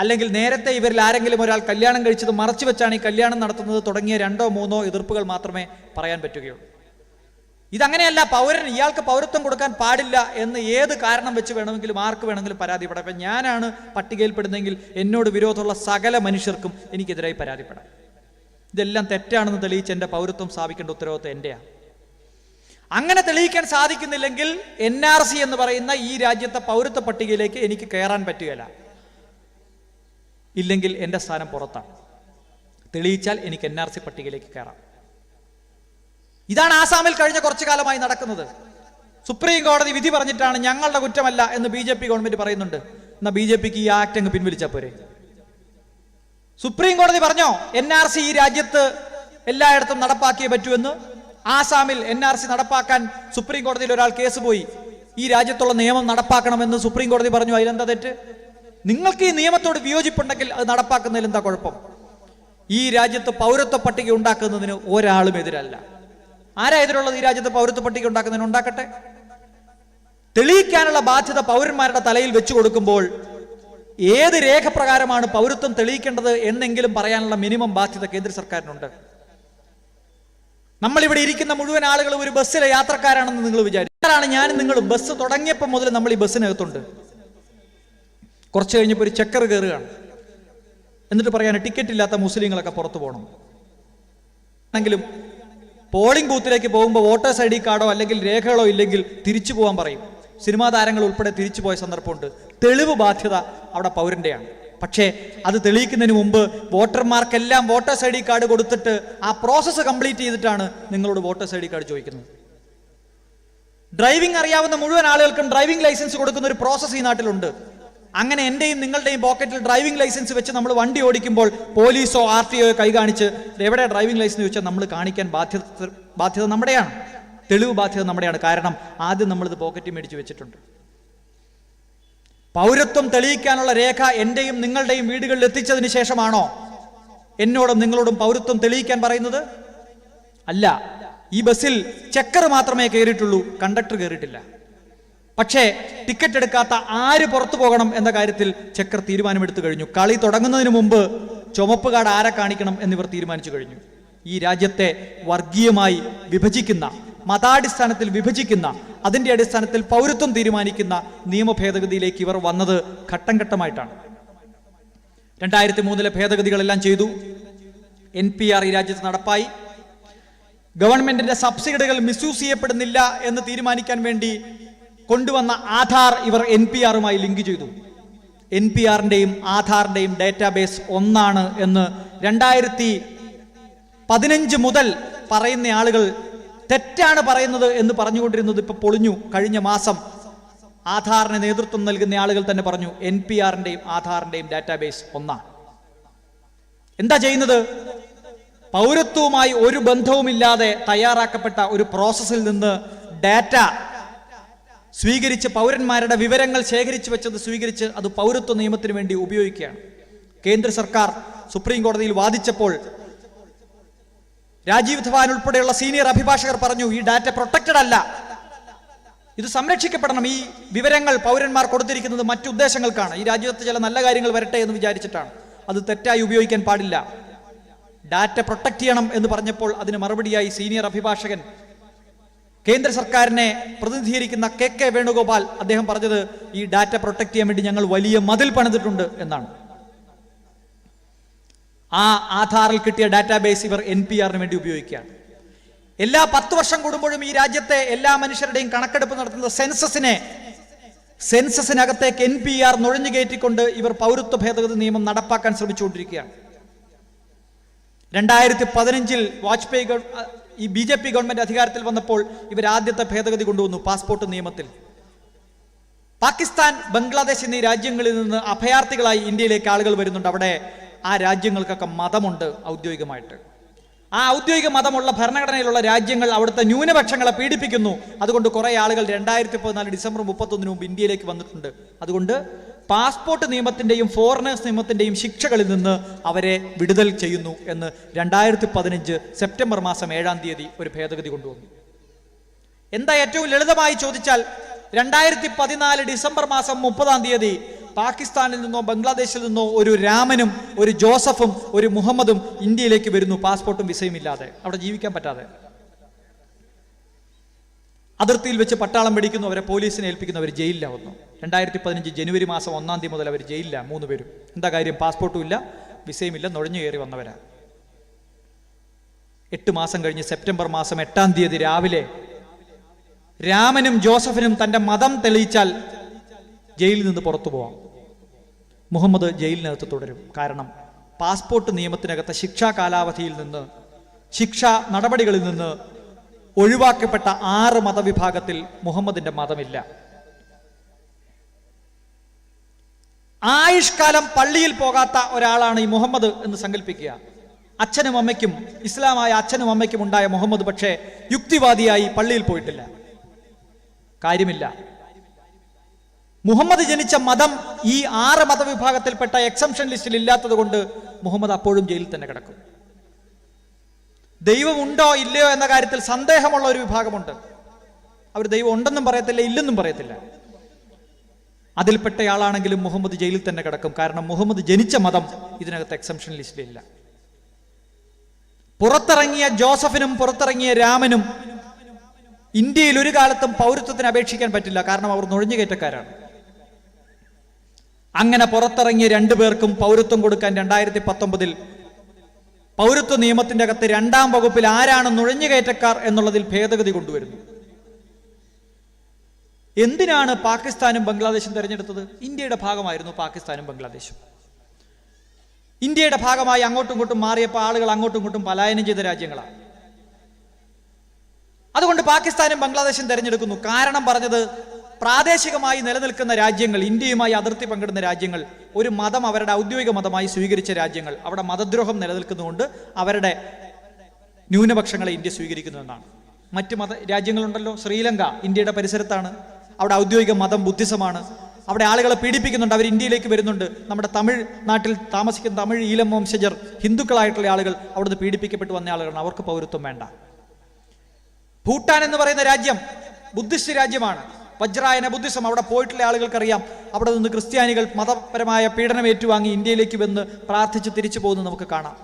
അല്ലെങ്കിൽ നേരത്തെ ഇവരിൽ ആരെങ്കിലും ഒരാൾ കല്യാണം കഴിച്ചത് മറച്ചു വെച്ചാണ് ഈ കല്യാണം നടത്തുന്നത് തുടങ്ങിയ 2 or 3 എതിർപ്പുകൾ മാത്രമേ പറയാൻ പറ്റുകയുള്ളൂ. ഇതങ്ങനെയല്ല. പൗരൻ, ഇയാൾക്ക് പൗരത്വം കൊടുക്കാൻ പാടില്ല എന്ന് ഏത് കാരണം വെച്ച് വേണമെങ്കിലും ആർക്ക് വേണമെങ്കിലും പരാതിപ്പെടാം. ഇപ്പം ഞാനാണ് പട്ടികയിൽപ്പെടുന്നതെങ്കിൽ എന്നോട് വിരോധമുള്ള സകല മനുഷ്യർക്കും എനിക്കെതിരായി പരാതിപ്പെടാം. ഇതെല്ലാം തെറ്റാണെന്ന് തെളിയിച്ച് എൻ്റെ പൗരത്വം സ്ഥാപിക്കേണ്ട ഉത്തരവാദിത്വം എൻ്റെയാണ്. അങ്ങനെ തെളിയിക്കാൻ സാധിക്കുന്നില്ലെങ്കിൽ NRC എന്ന് പറയുന്ന ഈ രാജ്യത്തെ പൗരത്വ പട്ടികയിലേക്ക് എനിക്ക് കയറാൻ പറ്റുകയില്ല. ഇല്ലെങ്കിൽ എൻ്റെ സ്ഥാനം പുറത്താണ്. തെളിയിച്ചാൽ എനിക്ക് NRC പട്ടികയിലേക്ക് കയറാം. ഇതാണ് ആസാമിൽ കഴിഞ്ഞ കുറച്ചു കാലമായി നടക്കുന്നത്. സുപ്രീം കോടതി വിധി പറഞ്ഞിട്ടാണ് ഞങ്ങളുടെ കുറ്റമല്ല എന്ന് BJP ഗവൺമെന്റ് പറയുന്നുണ്ട്. എന്നാൽ BJPക്ക് ഈ ആക്ട് അങ്ങ് പിൻവലിച്ചാൽ പോരെ? സുപ്രീം കോടതി പറഞ്ഞോ NRC ഈ രാജ്യത്ത് എല്ലായിടത്തും നടപ്പാക്കിയേ പറ്റൂവെന്ന്? ആസാമിൽ NRC നടപ്പാക്കാൻ സുപ്രീം കോടതിയിൽ ഒരാൾ കേസ് പോയി. ഈ രാജ്യത്തുള്ള നിയമം നടപ്പാക്കണമെന്ന് സുപ്രീം കോടതി പറഞ്ഞു. അതിലെന്താ തെറ്റ്? നിങ്ങൾക്ക് ഈ നിയമത്തോട് വിയോജിപ്പുണ്ടെങ്കിൽ അത് നടപ്പാക്കുന്നതിൽ എന്താ കുഴപ്പം? ഈ രാജ്യത്ത് പൗരത്വ പട്ടിക ഉണ്ടാക്കുന്നതിന് ഒരാളും എതിരല്ല. ആരാ എതിരുള്ളത്? ഈ രാജ്യത്ത് പൗരത്വ പട്ടിക ഉണ്ടാക്കുന്നതിന് ഉണ്ടാക്കട്ടെ. തെളിയിക്കാനുള്ള ബാധ്യത പൗരന്മാരുടെ തലയിൽ വെച്ചു കൊടുക്കുമ്പോൾ ഏത് രേഖ പ്രകാരമാണ് പൗരത്വം തെളിയിക്കേണ്ടത് എന്നെങ്കിലും പറയാനുള്ള മിനിമം ബാധ്യത കേന്ദ്ര സർക്കാരിനുണ്ട്. നമ്മളിവിടെ ഇരിക്കുന്ന മുഴുവൻ ആളുകളും ഒരു ബസ്സിലെ യാത്രക്കാരാണെന്ന് നിങ്ങൾ വിചാരിച്ചാണ്. ഞാനും നിങ്ങളും ബസ് തുടങ്ങിയപ്പോൾ മുതൽ നമ്മൾ ഈ ബസ്സിനകത്തുണ്ട്. കുറച്ച് കഴിഞ്ഞപ്പോൾ ഒരു ചെക്കർ കയറുകയാണ്. എന്നിട്ട് പറയാൻ ടിക്കറ്റ് ഇല്ലാത്ത മുസ്ലിങ്ങളൊക്കെ പുറത്തു പോകണം. എങ്കിലും പോളിംഗ് ബൂത്തിലേക്ക് പോകുമ്പോൾ വോട്ടേഴ്സ് ID കാർഡോ അല്ലെങ്കിൽ രേഖകളോ ഇല്ലെങ്കിൽ തിരിച്ചു പോകാൻ പറയും. സിനിമാ താരങ്ങൾ ഉൾപ്പെടെ തിരിച്ചു പോയ സന്ദർഭമുണ്ട്. തെളിവ് ബാധ്യത അവിടെ പൗരന്റെയാണ്. പക്ഷേ അത് തെളിയിക്കുന്നതിന് മുമ്പ് വോട്ടർമാർക്കെല്ലാം വോട്ടേഴ്സ് ID കാർഡ് കൊടുത്തിട്ട് ആ പ്രോസസ്സ് കംപ്ലീറ്റ് ചെയ്തിട്ടാണ് നിങ്ങളോട് വോട്ടേഴ്സ് ID കാർഡ് ചോദിക്കുന്നത്. ഡ്രൈവിംഗ് അറിയാവുന്ന മുഴുവൻ ആളുകൾക്കും ഡ്രൈവിംഗ് ലൈസൻസ് കൊടുക്കുന്ന ഒരു പ്രോസസ്സ് ഈ നാട്ടിലുണ്ട്. അങ്ങനെ എൻ്റെയും നിങ്ങളുടെയും പോക്കറ്റിൽ ഡ്രൈവിംഗ് ലൈസൻസ് വെച്ച് നമ്മൾ വണ്ടി ഓടിക്കുമ്പോൾ പോലീസോ RTO കൈ കാണിച്ച് എവിടെ ഡ്രൈവിംഗ് ലൈസൻസ് ചോദിച്ചാൽ നമ്മൾ കാണിക്കാൻ ബാധ്യത നമ്മുടെയാണ്. തെളിവ് ബാധ്യത നമ്മുടെയാണ്. കാരണം ആദ്യം നമ്മളിത് പോക്കറ്റിൽ മേടിച്ച് വെച്ചിട്ടുണ്ട്. പൗരത്വം തെളിയിക്കാനുള്ള രേഖ എൻ്റെയും നിങ്ങളുടെയും വീടുകളിൽ എത്തിച്ചതിന് ശേഷമാണോ എന്നോടും നിങ്ങളോടും പൗരത്വം തെളിയിക്കാൻ പറയുന്നത്? അല്ല. ഈ ബസ്സിൽ ചെക്കർ മാത്രമേ കയറിയിട്ടുള്ളൂ, കണ്ടക്ടർ കയറിയിട്ടില്ല. പക്ഷേ ടിക്കറ്റ് എടുക്കാത്ത ആര് പുറത്തു പോകണം എന്ന കാര്യത്തിൽ ചെക്കർ തീരുമാനമെടുത്തു കഴിഞ്ഞു. കളി തുടങ്ങുന്നതിന് മുമ്പ് ചുമപ്പ് കാർഡ് ആരെ കാണിക്കണം എന്നിവർ തീരുമാനിച്ചു കഴിഞ്ഞു. ഈ രാജ്യത്തെ വർഗീയമായി വിഭജിക്കുന്ന, മതാടിസ്ഥാനത്തിൽ വിഭജിക്കുന്ന, അതിൻ്റെ അടിസ്ഥാനത്തിൽ പൗരത്വം തീരുമാനിക്കുന്ന നിയമ ഭേദഗതിയിലേക്ക് ഇവർ വന്നത് ഘട്ടം ഘട്ടമായിട്ടാണ്. 2003 ഭേദഗതികളെല്ലാം ചെയ്തു. NPR ഈ രാജ്യത്ത് നടപ്പായി. ഗവൺമെന്റിന്റെ സബ്സിഡികൾ മിസ്യൂസ് ചെയ്യപ്പെടുന്നില്ല എന്ന് തീരുമാനിക്കാൻ വേണ്ടി കൊണ്ടുവന്ന ആധാർ ഇവർ NPRുമായി ലിങ്ക് ചെയ്തു. NPRന്റെയും ആധാറിന്റെയും ഡേറ്റാബേസ് ഒന്നാണ് എന്ന് 2015 മുതൽ പറയുന്ന ആളുകൾ തെറ്റാണ് പറയുന്നത് എന്ന് പറഞ്ഞുകൊണ്ടിരുന്നത് ഇപ്പൊ പൊളിഞ്ഞു. കഴിഞ്ഞ മാസം ആധാറിന് നേതൃത്വം നൽകുന്ന ആളുകൾ തന്നെ പറഞ്ഞു NPRന്റെയും ആധാറിന്റെയും ഡാറ്റാബേസ് ഒന്നാണ്. എന്താ ചെയ്യുന്നത്? പൗരത്വവുമായി ഒരു ബന്ധവുമില്ലാതെ തയ്യാറാക്കപ്പെട്ട ഒരു പ്രോസസ്സിൽ നിന്ന് ഡാറ്റ സ്വീകരിച്ച്, പൗരന്മാരുടെ വിവരങ്ങൾ ശേഖരിച്ചു വെച്ചത് സ്വീകരിച്ച് അത് പൗരത്വ നിയമത്തിന് വേണ്ടി ഉപയോഗിക്കുകയാണ്. കേന്ദ്ര സർക്കാർ സുപ്രീം കോടതിയിൽ വാദിച്ചപ്പോൾ രാജീവ് ധവാൻ ഉൾപ്പെടെയുള്ള സീനിയർ അഭിഭാഷകർ പറഞ്ഞു ഈ ഡാറ്റ പ്രൊട്ടക്റ്റഡ് അല്ല, ഇത് സംരക്ഷിക്കപ്പെടണം. ഈ വിവരങ്ങൾ പൗരന്മാർ കൊടുത്തിരിക്കുന്നത് മറ്റു ഉദ്ദേശങ്ങൾക്കാണ്, ഈ രാജ്യത്ത് ചില നല്ല കാര്യങ്ങൾ വരട്ടെ എന്ന് വിചാരിച്ചിട്ടാണ്, അത് തെറ്റായി ഉപയോഗിക്കാൻ പാടില്ല, ഡാറ്റ പ്രൊട്ടക്ട് ചെയ്യണം എന്ന് പറഞ്ഞപ്പോൾ അതിന് മറുപടിയായി സീനിയർ അഭിഭാഷകൻ കേന്ദ്ര സർക്കാരിനെ പ്രതിനിധീകരിക്കുന്ന KK വേണുഗോപാൽ അദ്ദേഹം പറഞ്ഞത് ഈ ഡാറ്റ പ്രൊട്ടക്ട് ചെയ്യാൻ വേണ്ടി ഞങ്ങൾ വലിയ മതിൽ പണിതിട്ടുണ്ട് എന്നാണ്. ആ ആധാറിൽ കിട്ടിയ ഡാറ്റാബേസ് ഇവർ NPRന് വേണ്ടി ഉപയോഗിക്കുകയാണ്. എല്ലാ 10 വർഷം കൂടുമ്പോഴും ഈ രാജ്യത്തെ എല്ലാ മനുഷ്യരുടെയും കണക്കെടുപ്പ് നടത്തുന്ന സെൻസസിനകത്തേക്ക് NPR നുഴഞ്ഞു കയറ്റിക്കൊണ്ട് ഇവർ പൗരത്വ ഭേദഗതി നിയമം നടപ്പാക്കാൻ ശ്രമിച്ചുകൊണ്ടിരിക്കുകയാണ്. 2015 ഈ BJP ഗവൺമെന്റ് അധികാരത്തിൽ വന്നപ്പോൾ ഇവരാദ്യത്തെ ഭേദഗതി കൊണ്ടുവന്നു പാസ്പോർട്ട് നിയമത്തിൽ. പാകിസ്ഥാൻ, ബംഗ്ലാദേശ് എന്നീ രാജ്യങ്ങളിൽ നിന്ന് അഭയാർത്ഥികളായി ഇന്ത്യയിലേക്ക് ആളുകൾ വരുന്നുണ്ട്. അവിടെ ആ രാജ്യങ്ങൾക്കൊക്കെ മതമുണ്ട് ഔദ്യോഗികമായിട്ട്. ആ ഔദ്യോഗിക മതമുള്ള ഭരണഘടനയിലുള്ള രാജ്യങ്ങൾ അവിടുത്തെ ന്യൂനപക്ഷങ്ങളെ പീഡിപ്പിക്കുന്നു. അതുകൊണ്ട് കുറെ ആളുകൾ 2014 ഡിസംബർ 31 മുമ്പ് ഇന്ത്യയിലേക്ക് വന്നിട്ടുണ്ട്. അതുകൊണ്ട് പാസ്പോർട്ട് നിയമത്തിന്റെയും ഫോറിനേഴ്സ് നിയമത്തിന്റെയും ശിക്ഷകളിൽ നിന്ന് അവരെ വിടുതൽ ചെയ്യുന്നു എന്ന് 2015 സെപ്റ്റംബർ മാസം 7-ാം തീയതി ഒരു ഭേദഗതി കൊണ്ടുവന്നു. എന്താ ഏറ്റവും ലളിതമായി ചോദിച്ചാൽ 2014 ഡിസംബർ മാസം 30-ാം തീയതി പാകിസ്ഥാനിൽ നിന്നോ ബംഗ്ലാദേശിൽ നിന്നോ ഒരു രാമനും ഒരു ജോസഫും ഒരു മുഹമ്മദും ഇന്ത്യയിലേക്ക് വരുന്നു, പാസ്പോർട്ടും വിസയും ഇല്ലാതെ, അവിടെ ജീവിക്കാൻ പറ്റാതെ. അതിർത്തിയിൽ വെച്ച് പട്ടാളം പിടിക്കുന്നു, അവരെ പോലീസിനെ ഏൽപ്പിക്കുന്നു, അവർ ജയിലിലാവുന്നു. 2015 ജനുവരി മാസം 1-ാം തീയതി മുതൽ അവർ ജയിലില്ല, 3 പേരും. എന്താ കാര്യം? പാസ്പോർട്ടും ഇല്ല, വിസയും ഇല്ല, നുഴഞ്ഞു കയറി വന്നവരാ. 8 മാസം കഴിഞ്ഞ് സെപ്റ്റംബർ മാസം 8-ാം തീയതി രാവിലെ രാമനും ജോസഫിനും തന്റെ മതം തെളിയിച്ചാൽ ജയിലിൽ നിന്ന് പുറത്തു പോവാം. മുഹമ്മദ് ജയിലിനകത്ത് തുടരും. കാരണം പാസ്പോർട്ട് നിയമത്തിനകത്തെ ശിക്ഷാ കാലാവധിയിൽ നിന്ന്, ശിക്ഷാ നടപടികളിൽ നിന്ന് ഒഴിവാക്കപ്പെട്ട 6 മതവിഭാഗത്തിൽ മുഹമ്മദിന്റെ മതമില്ല. ആയുഷ്കാലം പള്ളിയിൽ പോകാത്ത ഒരാളാണ് ഈ മുഹമ്മദ് എന്ന് സങ്കല്പിക്കുക. അച്ഛനും അമ്മയ്ക്കും, ഇസ്ലാമായ അച്ഛനും അമ്മയ്ക്കും ഉണ്ടായ മുഹമ്മദ് പക്ഷേ യുക്തിവാദിയായി പള്ളിയിൽ പോയിട്ടില്ല. കാര്യമില്ല. മുഹമ്മദ് ജനിച്ച മതം ഈ 6 മതവിഭാഗത്തിൽപ്പെട്ട എക്സംഷൻ ലിസ്റ്റിൽ ഇല്ലാത്തത് കൊണ്ട് മുഹമ്മദ് അപ്പോഴും ജയിലിൽ തന്നെ കിടക്കും. ദൈവമുണ്ടോ ഇല്ലയോ എന്ന കാര്യത്തിൽ സന്ദേഹമുള്ള ഒരു വിഭാഗമുണ്ട്. അവർ ദൈവം ഉണ്ടെന്നും പറയത്തില്ല, ഇല്ലെന്നും പറയത്തില്ല. അതിൽപ്പെട്ടയാളാണെങ്കിലും മുഹമ്മദ് ജയിലിൽ തന്നെ കിടക്കും. കാരണം മുഹമ്മദ് ജനിച്ച മതം ഇതിനകത്ത് എക്സംഷൻ ലിസ്റ്റിലില്ല. പുറത്തിറങ്ങിയ ജോസഫിനും പുറത്തിറങ്ങിയ രാമനും ഇന്ത്യയിൽ ഒരു കാലത്തും പൗരത്വത്തിന് അപേക്ഷിക്കാൻ പറ്റില്ല. കാരണം അവർ നുഴഞ്ഞുകയറ്റക്കാരാണ്. അങ്ങനെ പുറത്തിറങ്ങിയ 2 പേർക്കും പൗരത്വം കൊടുക്കാൻ 2019 പൗരത്വ നിയമത്തിന്റെ അകത്ത് 2-ാം വകുപ്പിൽ ആരാണ് നുഴഞ്ഞുകയറ്റക്കാർ എന്നുള്ളതിൽ ഭേദഗതി കൊണ്ടുവരുന്നു. എന്തിനാണ് പാകിസ്ഥാനും ബംഗ്ലാദേശും തെരഞ്ഞെടുത്തത്? ഇന്ത്യയുടെ ഭാഗമായിരുന്നു പാകിസ്ഥാനും ബംഗ്ലാദേശും. ഇന്ത്യയുടെ ഭാഗമായി അങ്ങോട്ടും ഇങ്ങോട്ടും മാറിയപ്പോൾ ആളുകൾ അങ്ങോട്ടും ഇങ്ങോട്ടും പലായനം ചെയ്ത രാജ്യങ്ങളാണ്. അതുകൊണ്ട് പാകിസ്ഥാനും ബംഗ്ലാദേശും തെരഞ്ഞെടുക്കുന്നു. കാരണം പറഞ്ഞത്, പ്രാദേശികമായി നിലനിൽക്കുന്ന രാജ്യങ്ങൾ, ഇന്ത്യയുമായി അതിർത്തി പങ്കിടുന്ന രാജ്യങ്ങൾ, ഒരു മതം അവരുടെ ഔദ്യോഗിക മതമായി സ്വീകരിച്ച രാജ്യങ്ങൾ, അവിടെ മതദ്രോഹം നിലനിൽക്കുന്നതുകൊണ്ട് അവരുടെ ന്യൂനപക്ഷങ്ങളെ ഇന്ത്യ സ്വീകരിക്കുന്നു എന്നാണ്. മറ്റ് രാജ്യങ്ങളുണ്ടല്ലോ. ശ്രീലങ്ക ഇന്ത്യയുടെ പരിസരത്താണ്. അവിടെ ഔദ്യോഗിക മതം ബുദ്ധിസമാണ്. അവിടെ ആളുകളെ പീഡിപ്പിക്കുന്നുണ്ട്. അവർ ഇന്ത്യയിലേക്ക് വരുന്നുണ്ട്. നമ്മുടെ തമിഴ് നാട്ടിൽ താമസിക്കുന്ന തമിഴ് ഈലം വംശജർ, ഹിന്ദുക്കളായിട്ടുള്ള ആളുകൾ അവിടുന്ന് പീഡിപ്പിക്കപ്പെട്ടു വന്ന ആളുകളാണ്. അവർക്ക് പൗരത്വം വേണ്ട. ഭൂട്ടാൻ എന്ന് പറയുന്ന രാജ്യം ബുദ്ധിസ്റ്റ് രാജ്യമാണ്. വജ്രായന ബുദ്ധിസം. അവിടെ പോയിട്ടുള്ള ആളുകൾക്കറിയാം. അവിടെ നിന്ന് ക്രിസ്ത്യാനികൾ മതപരമായ പീഡനം ഏറ്റുവാങ്ങി ഇന്ത്യയിലേക്ക് വന്ന് പ്രാർത്ഥിച്ച് തിരിച്ചു പോകുന്നത് നമുക്ക് കാണാം.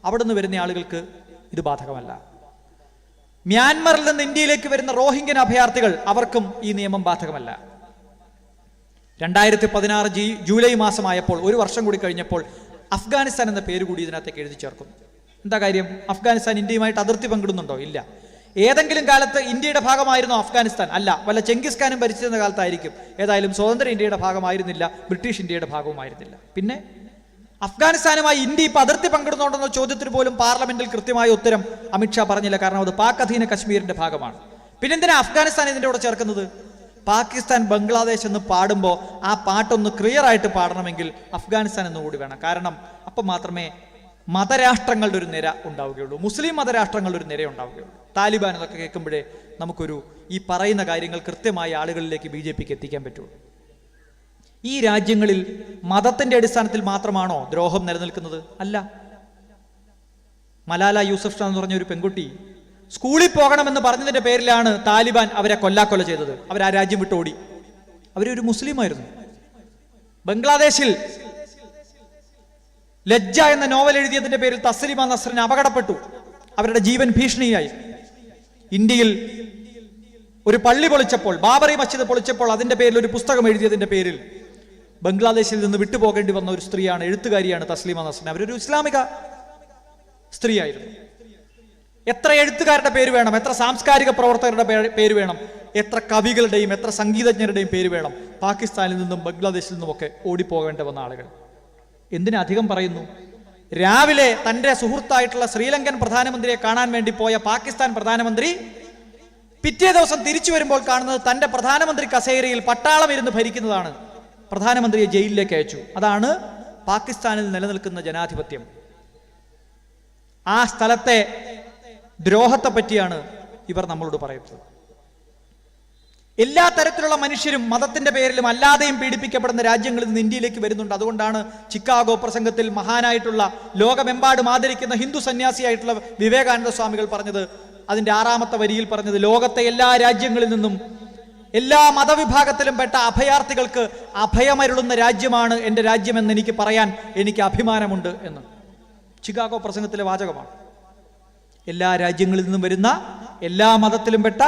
അവിടെ നിന്ന് വരുന്ന ആളുകൾക്ക് ഇത് ബാധകമല്ല. മ്യാൻമറിൽ നിന്ന് ഇന്ത്യയിലേക്ക് വരുന്ന റോഹിംഗ്യൻ അഭയാർത്ഥികൾ, അവർക്കും ഈ നിയമം ബാധകമല്ല. 2016 ജൂലൈ മാസമായപ്പോൾ, 1 വർഷം കൂടി കഴിഞ്ഞപ്പോൾ, അഫ്ഗാനിസ്ഥാൻ എന്ന പേര് കൂടി ഇതിനകത്തേക്ക് എഴുതി ചേർക്കുന്നു. എന്താ കാര്യം? അഫ്ഗാനിസ്ഥാൻ ഇന്ത്യയുമായിട്ട് അതിർത്തി പങ്കിടുന്നുണ്ടോ? ഇല്ല. ഏതെങ്കിലും കാലത്ത് ഇന്ത്യയുടെ ഭാഗമായിരുന്നോ അഫ്ഗാനിസ്ഥാൻ? അല്ല. വല്ല ചെങ്കിസ് ഖാനും ഭരിച്ചിരുന്ന കാലത്തായിരിക്കും. ഏതായാലും സ്വതന്ത്ര ഇന്ത്യയുടെ ഭാഗമായിരുന്നില്ല, ബ്രിട്ടീഷ് ഇന്ത്യയുടെ ഭാഗവുമായിരുന്നില്ല. പിന്നെ അഫ്ഗാനിസ്ഥാനുമായി ഇന്ത്യ ഇപ്പൊ അതിർത്തി പങ്കിടുന്നുണ്ടെന്ന ചോദ്യത്തിന് പോലും പാർലമെന്റിൽ കൃത്യമായ ഉത്തരം അമിത്ഷാ പറഞ്ഞില്ല. കാരണം അത് പാക് അധീന കശ്മീരിന്റെ ഭാഗമാണ്. പിന്നെന്തിനാ അഫ്ഗാനിസ്ഥാൻ ഇതിന്റെ കൂടെ ചേർക്കുന്നത്? പാകിസ്ഥാൻ ബംഗ്ലാദേശ് എന്ന് പാടുമ്പോൾ ആ പാട്ടൊന്ന് ക്ലിയർ ആയിട്ട് പാടണമെങ്കിൽ അഫ്ഗാനിസ്ഥാൻ എന്നുകൂടി വേണം. കാരണം അപ്പം മാത്രമേ മതരാഷ്ട്രങ്ങളുടെ ഒരു നിര ഉണ്ടാവുകയുള്ളൂ. മുസ്ലിം മതരാഷ്ട്രങ്ങളുടെ ഒരു നിര ഉണ്ടാവുകയുള്ളൂ. താലിബാൻ എന്നൊക്കെ കേൾക്കുമ്പോഴേ നമുക്കൊരു ഈ പറയുന്ന കാര്യങ്ങൾ കൃത്യമായി ആളുകളിലേക്ക് BJPക്ക് എത്തിക്കാൻ പറ്റുള്ളൂ. ഈ രാജ്യങ്ങളിൽ മതത്തിന്റെ അടിസ്ഥാനത്തിൽ മാത്രമാണോ ദ്രോഹം നിലനിൽക്കുന്നത്? അല്ല. മലാല യൂസഫ് എന്ന് പറഞ്ഞ ഒരു പെൺകുട്ടി സ്കൂളിൽ പോകണമെന്ന് പറഞ്ഞതിന്റെ പേരിലാണ് താലിബാൻ അവരെ കൊല്ലാക്കൊല ചെയ്തത്. അവർ ആ രാജ്യം വിട്ടോടി. അവരൊരു മുസ്ലിമായിരുന്നു. ബംഗ്ലാദേശിൽ ലജ്ജ എന്ന നോവൽ എഴുതിയതിന്റെ പേരിൽ തസ്ലിമ നസ്റിന് അപകടപ്പെട്ടു. അവരുടെ ജീവൻ ഭീഷണിയായി. ഇന്ത്യയിൽ ഒരു പള്ളി പൊളിച്ചപ്പോൾ, ബാബറി മസ്ജിദ് പൊളിച്ചപ്പോൾ അതിന്റെ പേരിൽ ഒരു പുസ്തകം എഴുതിയതിന്റെ പേരിൽ ബംഗ്ലാദേശിൽ നിന്ന് വിട്ടുപോകേണ്ടി വന്ന ഒരു സ്ത്രീയാണ്, എഴുത്തുകാരിയാണ് തസ്ലിമ നസ്റിൻ. അവരൊരു ഇസ്ലാമിക സ്ത്രീയായിരുന്നു. എത്ര എഴുത്തുകാരുടെ പേര് വേണം, എത്ര സാംസ്കാരിക പ്രവർത്തകരുടെ പേര് വേണം, എത്ര കവികളുടെയും എത്ര സംഗീതജ്ഞരുടെയും പേര് വേണം. പാകിസ്ഥാനിൽ നിന്നും ബംഗ്ലാദേശിൽ നിന്നുമൊക്കെ ഓടിപ്പോകേണ്ടി വന്ന ആളുകൾ. എന്തിനധികം പറയുന്നു? രാവിലെ തൻ്റെ സുഹൃത്തായിട്ടുള്ള ശ്രീലങ്കൻ പ്രധാനമന്ത്രിയെ കാണാൻ വേണ്ടി പോയ പാകിസ്ഥാൻ പ്രധാനമന്ത്രി പിറ്റേ ദിവസം തിരിച്ചു വരുമ്പോൾ കാണുന്നത് തൻ്റെ പ്രധാനമന്ത്രി കസേരയിൽ പട്ടാളം ഇരുന്ന് ഭരിക്കുന്നതാണ്. പ്രധാനമന്ത്രിയെ ജയിലിലേക്ക് അയച്ചു. അതാണ് പാകിസ്ഥാനിൽ നിലനിൽക്കുന്ന ജനാധിപത്യം. ആ സ്ഥലത്തെ ദ്രോഹത്തെ പറ്റിയാണ് ഇവർ നമ്മളോട് പറയുന്നത്. എല്ലാ തരത്തിലുള്ള മനുഷ്യരും മതത്തിന്റെ പേരിലും അല്ലാതെയും പീഡിപ്പിക്കപ്പെടുന്ന രാജ്യങ്ങളിൽ നിന്ന് ഇന്ത്യയിലേക്ക് വരുന്നുണ്ട്. അതുകൊണ്ടാണ് ചിക്കാഗോ പ്രസംഗത്തിൽ മഹാനായിട്ടുള്ള ലോകമെമ്പാടും ആദരിക്കുന്ന ഹിന്ദു സന്യാസിയായിട്ടുള്ള വിവേകാനന്ദ സ്വാമികൾ പറഞ്ഞത്, അതിന്റെ 6ാമത്തെ വരിയിൽ പറഞ്ഞത്, ലോകത്തെ എല്ലാ രാജ്യങ്ങളിൽ നിന്നും എല്ലാ മതവിഭാഗത്തിലും പെട്ട അഭയാർത്ഥികൾക്ക് അഭയമരുളുന്ന രാജ്യമാണ് എൻ്റെ രാജ്യമെന്ന് എനിക്ക് പറയാൻ എനിക്ക് അഭിമാനമുണ്ട് എന്ന്. ചിക്കാഗോ പ്രസംഗത്തിലെ വാചകമാണ്. എല്ലാ രാജ്യങ്ങളിൽ നിന്നും വരുന്ന എല്ലാ മതത്തിലും പെട്ട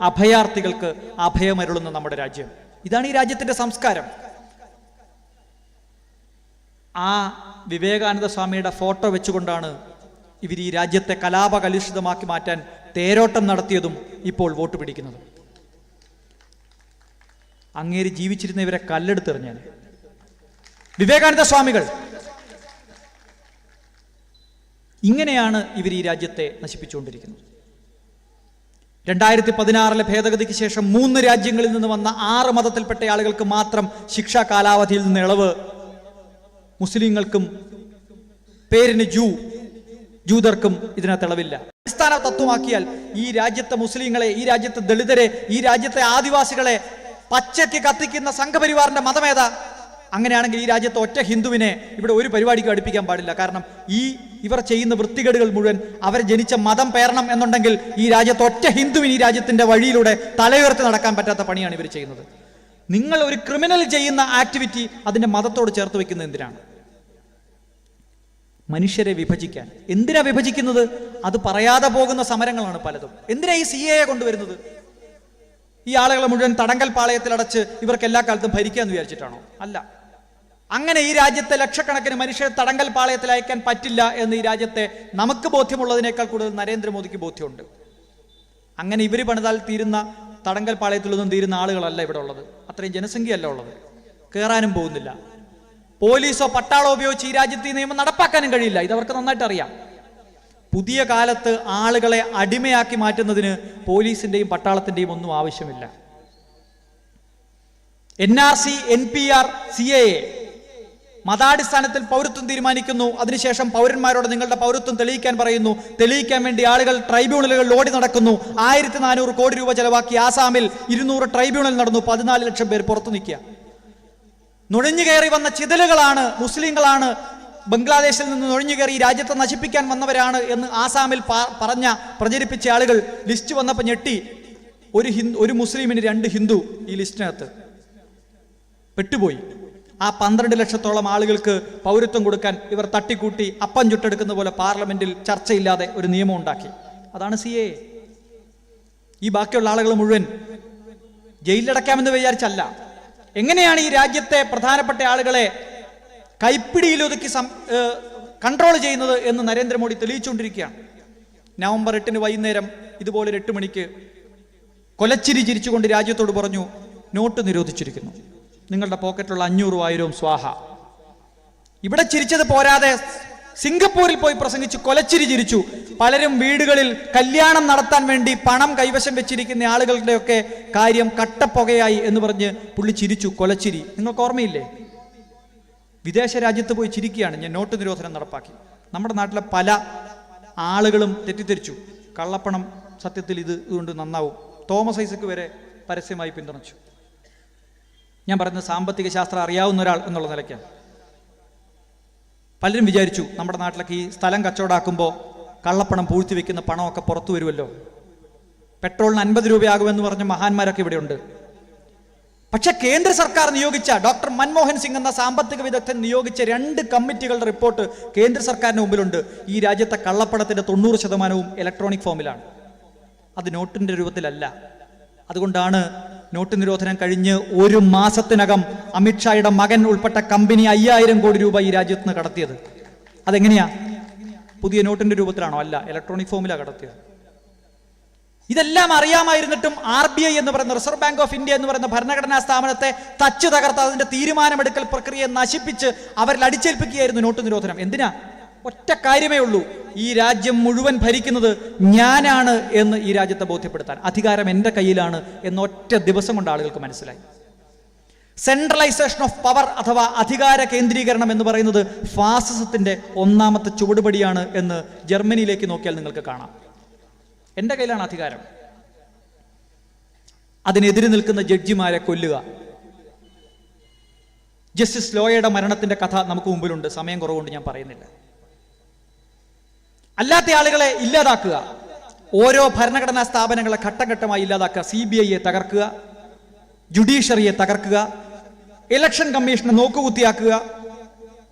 അഭയാർത്ഥികൾക്ക് അഭയമരുളുന്ന നമ്മുടെ രാജ്യം. ഇതാണ് ഈ രാജ്യത്തിന്റെ സംസ്കാരം. ആ വിവേകാനന്ദ സ്വാമിയുടെ ഫോട്ടോ വെച്ചുകൊണ്ടാണ് ഇവർ ഈ രാജ്യത്തെ കലാപകലുഷിതമാക്കി മാറ്റാൻ തേരോട്ടം നടത്തിയതും ഇപ്പോൾ വോട്ട് പിടിക്കുന്നതും. അങ്ങേര് ജീവിച്ചിരുന്ന ഇവരെ കല്ലെടുത്തെറിഞ്ഞാൽ വിവേകാനന്ദ സ്വാമികൾ. ഇങ്ങനെയാണ് ഇവർ ഈ രാജ്യത്തെ നശിപ്പിച്ചുകൊണ്ടിരിക്കുന്നത്. 2016 ഭേദഗതിക്ക് ശേഷം 3 രാജ്യങ്ങളിൽ നിന്ന് വന്ന 6 മതത്തിൽപ്പെട്ട ആളുകൾക്ക് മാത്രം ശിക്ഷാ കാലാവധിയിൽ നിന്ന് ഇളവ്. മുസ്ലിങ്ങൾക്കും പേരിന് ജൂതർക്കും ഇതിനകത്ത് ഇളവില്ല. അടിസ്ഥാന തത്വമാക്കിയാൽ ഈ രാജ്യത്തെ മുസ്ലിങ്ങളെ, ഈ രാജ്യത്തെ ദളിതരെ, ഈ രാജ്യത്തെ ആദിവാസികളെ പച്ചയ്ക്ക് കത്തിക്കുന്ന സംഘപരിവാറിന്റെ മതമേതാ? അങ്ങനെയാണെങ്കിൽ ഈ രാജ്യത്തെ ഒറ്റ ഹിന്ദുവിനെ ഇവിടെ ഒരു പരിപാടിക്ക് അടുപ്പിക്കാൻ പാടില്ല. കാരണം ഇവർ ചെയ്യുന്ന വൃത്തികേടുകൾ മുഴുവൻ അവർ ജനിച്ച മതം പേരണം എന്നുണ്ടെങ്കിൽ ഈ രാജ്യത്ത് ഒറ്റ ഹിന്ദുവിന് ഈ രാജ്യത്തിന്റെ വഴിയിലൂടെ തലയുയർത്തി നടക്കാൻ പറ്റാത്ത പണിയാണ് ഇവർ ചെയ്യുന്നത്. നിങ്ങൾ ഒരു ക്രിമിനൽ ചെയ്യുന്ന ആക്ടിവിറ്റി അതിന്റെ മതത്തോട് ചേർത്ത് വെക്കുന്നത് എന്തിനാണ്? മനുഷ്യരെ വിഭജിക്കാൻ. എന്തിനാ വിഭജിക്കുന്നത്? അത് പറയാതെ പോകുന്ന സമരങ്ങളാണ് പലതും. എന്തിനാ ഈ CAA കൊണ്ടുവരുന്നത്? ഈ ആളുകളെ മുഴുവൻ തടങ്കൽ പാളയത്തിൽ അടച്ച് ഇവർക്ക് എല്ലാ കാലത്തും ഭരിക്കാന്ന് വിചാരിച്ചിട്ടാണോ? അല്ല. അങ്ങനെ ഈ രാജ്യത്തെ ലക്ഷക്കണക്കിന് മനുഷ്യരെ തടങ്കൽ പാളയത്തിൽ അയക്കാൻ പറ്റില്ല എന്ന് ഈ രാജ്യത്തെ നമുക്ക് ബോധ്യമുള്ളതിനേക്കാൾ കൂടുതൽ നരേന്ദ്രമോദിക്ക് ബോധ്യമുണ്ട്. അങ്ങനെ ഇവർ പണിതാൽ തീരുന്ന തടങ്കൽ പാളയത്തിലൊന്നും തീരുന്ന ആളുകളല്ല ഇവിടെ ഉള്ളത്. അത്രയും ജനസംഖ്യയല്ല ഉള്ളത്. കയറാനും പോകുന്നില്ല. പോലീസോ പട്ടാളോ ഉപയോഗിച്ച് ഈ രാജ്യത്ത് ഈ നിയമം നടപ്പാക്കാനും കഴിയില്ല. ഇതവർക്ക് നന്നായിട്ട് അറിയാം. പുതിയ കാലത്ത് ആളുകളെ അടിമയാക്കി മാറ്റുന്നതിന് പോലീസിന്റെയും പട്ടാളത്തിന്റെയും ഒന്നും ആവശ്യമില്ല. NRC, NPR, CAA മതാടിസ്ഥാനത്തിൽ പൗരത്വം തീരുമാനിക്കുന്നു. അതിനുശേഷം പൗരന്മാരോട് നിങ്ങളുടെ പൗരത്വം തെളിയിക്കാൻ പറയുന്നു. തെളിയിക്കാൻ വേണ്ടി ആളുകൾ ട്രൈബ്യൂണലുകളിൽ ഓടി നടക്കുന്നു. 1400 കോടി രൂപ ചെലവാക്കി ആസാമിൽ 200 ട്രൈബ്യൂണൽ നടന്നു. 14 ലക്ഷം പേർ പുറത്തു നിൽക്കുക. നുഴഞ്ഞു കയറി വന്ന ചിതലുകളാണ്, മുസ്ലിങ്ങളാണ്, ബംഗ്ലാദേശിൽ നിന്ന് നുഴഞ്ഞു കയറി രാജ്യത്തെ നശിപ്പിക്കാൻ വന്നവരാണ് എന്ന് ആസാമിൽ പ്രചരിപ്പിച്ച ആളുകൾ ലിസ്റ്റ് വന്നപ്പോൾ ഞെട്ടി. ഒരു മുസ്ലിമിന് 2 ഹിന്ദു ഈ ലിസ്റ്റിനകത്ത് പെട്ടുപോയി. ആ 12 ലക്ഷത്തോളം ആളുകൾക്ക് പൗരത്വം കൊടുക്കാൻ ഇവർ തട്ടിക്കൂട്ടി അപ്പം ചുട്ടെടുക്കുന്ന പോലെ പാർലമെന്റിൽ ചർച്ചയില്ലാതെ ഒരു നിയമം ഉണ്ടാക്കി. അതാണ് CAA. ഈ ബാക്കിയുള്ള ആളുകൾ മുഴുവൻ ജയിലിലടക്കാമെന്ന് വിചാരിച്ചല്ല. എങ്ങനെയാണ് ഈ രാജ്യത്തെ പ്രധാനപ്പെട്ട ആളുകളെ കൈപ്പിടിയിലൊതുക്കി കൺട്രോൾ ചെയ്യുന്നത് എന്ന് നരേന്ദ്രമോദി തെളിയിച്ചുകൊണ്ടിരിക്കുകയാണ്. നവംബർ 8 വൈകുന്നേരം ഇതുപോലെ 8 മണിക്ക് കൊലച്ചിരി ചിരിച്ചുകൊണ്ട് രാജ്യത്തോട് പറഞ്ഞു, നോട്ട് നിരോധിച്ചിരിക്കുന്നു. നിങ്ങളുടെ പോക്കറ്റിലുള്ള 500 1000 സ്വാഹ. ഇവിടെ ചിരിച്ചത് പോരാതെ സിംഗപ്പൂരിൽ പോയി പ്രസംഗിച്ച് കൊലച്ചിരി ചിരിച്ചു. പലരും വീടുകളിൽ കല്യാണം നടത്താൻ വേണ്ടി പണം കൈവശം വെച്ചിരിക്കുന്ന ആളുകളുടെയൊക്കെ കാര്യം കട്ടപ്പുകയായി എന്ന് പറഞ്ഞ് പുള്ളി ചിരിച്ചു. കൊലച്ചിരി നിങ്ങൾക്ക് ഓർമ്മയില്ലേ? വിദേശ രാജ്യത്ത് പോയി ചിരിക്കുകയാണ്. ഞാൻ നോട്ട് നിരോധനം നടപ്പാക്കി. നമ്മുടെ നാട്ടിലെ പല ആളുകളും തെറ്റിദ്ധരിച്ചു. കള്ളപ്പണം സത്യത്തിൽ ഇതുകൊണ്ട് നന്നാവും. തോമസ് ഐസക് വരെ പരസ്യമായി പിന്തുണച്ചു. ഞാൻ പറയുന്നത് സാമ്പത്തിക ശാസ്ത്രം അറിയാവുന്ന ഒരാൾ എന്നുള്ള നിലയ്ക്കാണ്. പലരും വിചാരിച്ചു നമ്മുടെ നാട്ടിലൊക്കെ ഈ സ്ഥലം കച്ചവടമാക്കുമ്പോൾ കള്ളപ്പണം പൂഴ്ത്തി വെക്കുന്ന പണമൊക്കെ പുറത്തു വരുമല്ലോ, പെട്രോളിന് 50 രൂപയാകുമെന്ന് പറഞ്ഞ മഹാന്മാരൊക്കെ ഇവിടെയുണ്ട്. പക്ഷെ കേന്ദ്ര സർക്കാർ നിയോഗിച്ച ഡോക്ടർ മൻമോഹൻ സിംഗ് എന്ന സാമ്പത്തിക വിദഗ്ധൻ നിയോഗിച്ച 2 കമ്മിറ്റികളുടെ റിപ്പോർട്ട് കേന്ദ്ര സർക്കാരിന് മുമ്പിലുണ്ട്. ഈ രാജ്യത്തെ കള്ളപ്പണത്തിന്റെ 90% ഇലക്ട്രോണിക് ഫോമിലാണ്. അത് നോട്ടിന്റെ രൂപത്തിലല്ല. അതുകൊണ്ടാണ് നോട്ട് നിരോധനം കഴിഞ്ഞ് 1 മാസത്തിനകം അമിത്ഷായുടെ മകൻ ഉൾപ്പെട്ട കമ്പനി 5000 കോടി രൂപ ഈ രാജ്യത്ത് നിന്ന് കടത്തിയത്. അതെങ്ങനെയാ? പുതിയ നോട്ടിന്റെ രൂപത്തിലാണോ? അല്ല, ഇലക്ട്രോണിക് ഫോമിലാണ് കടത്തിയത്. ഇതെല്ലാം അറിയാമായിരുന്നിട്ടും RBI എന്ന് പറയുന്ന റിസർവ് ബാങ്ക് ഓഫ് ഇന്ത്യ എന്ന് പറയുന്ന ഭരണഘടനാ സ്ഥാപനത്തെ തച്ചു തകർത്ത് അതിന്റെ തീരുമാനമെടുക്കൽ പ്രക്രിയയെ നശിപ്പിച്ച് അവരിൽ അടിച്ചേൽപ്പിക്കുകയായിരുന്നു നോട്ട് നിരോധനം. എന്തിനാ? ഒറ്റ കാര്യമേ ഉള്ളൂ, ഈ രാജ്യം മുഴുവൻ ഭരിക്കുന്നത് ഞാനാണ് എന്ന് ഈ രാജ്യത്തെ ബോധ്യപ്പെടുത്താൻ. അധികാരം എൻ്റെ കയ്യിലാണ് എന്നൊറ്റ ദിവസം കൊണ്ട് ആളുകൾക്ക് മനസ്സിലായി. സെൻട്രലൈസേഷൻ ഓഫ് പവർ അഥവാ അധികാര കേന്ദ്രീകരണം എന്ന് പറയുന്നത് ഫാസിസത്തിന്റെ ഒന്നാമത്തെ ചുവടുപടിയാണ് എന്ന് ജർമ്മനിയിലേക്ക് നോക്കിയാൽ നിങ്ങൾക്ക് കാണാം. എൻ്റെ കയ്യിലാണ് അധികാരം. അതിനെതിരെ നിൽക്കുന്ന ജഡ്ജിമാരെ കൊല്ലുക. ജസ്റ്റിസ് ലോയയുടെ മരണത്തിന്റെ കഥ നമുക്ക് മുമ്പിലുണ്ട്. സമയം കുറവുകൊണ്ട് ഞാൻ പറയുന്നില്ല. അല്ലാത്ത ആളുകളെ ഇല്ലാതാക്കുക. ഓരോ ഭരണഘടനാ സ്ഥാപനങ്ങളെ ഘട്ടം ഘട്ടമായി ഇല്ലാതാക്കുക. CBIയെ തകർക്കുക, ജുഡീഷ്യറിയെ തകർക്കുക, ഇലക്ഷൻ കമ്മീഷനെ നോക്കുകുത്തിയാക്കുക.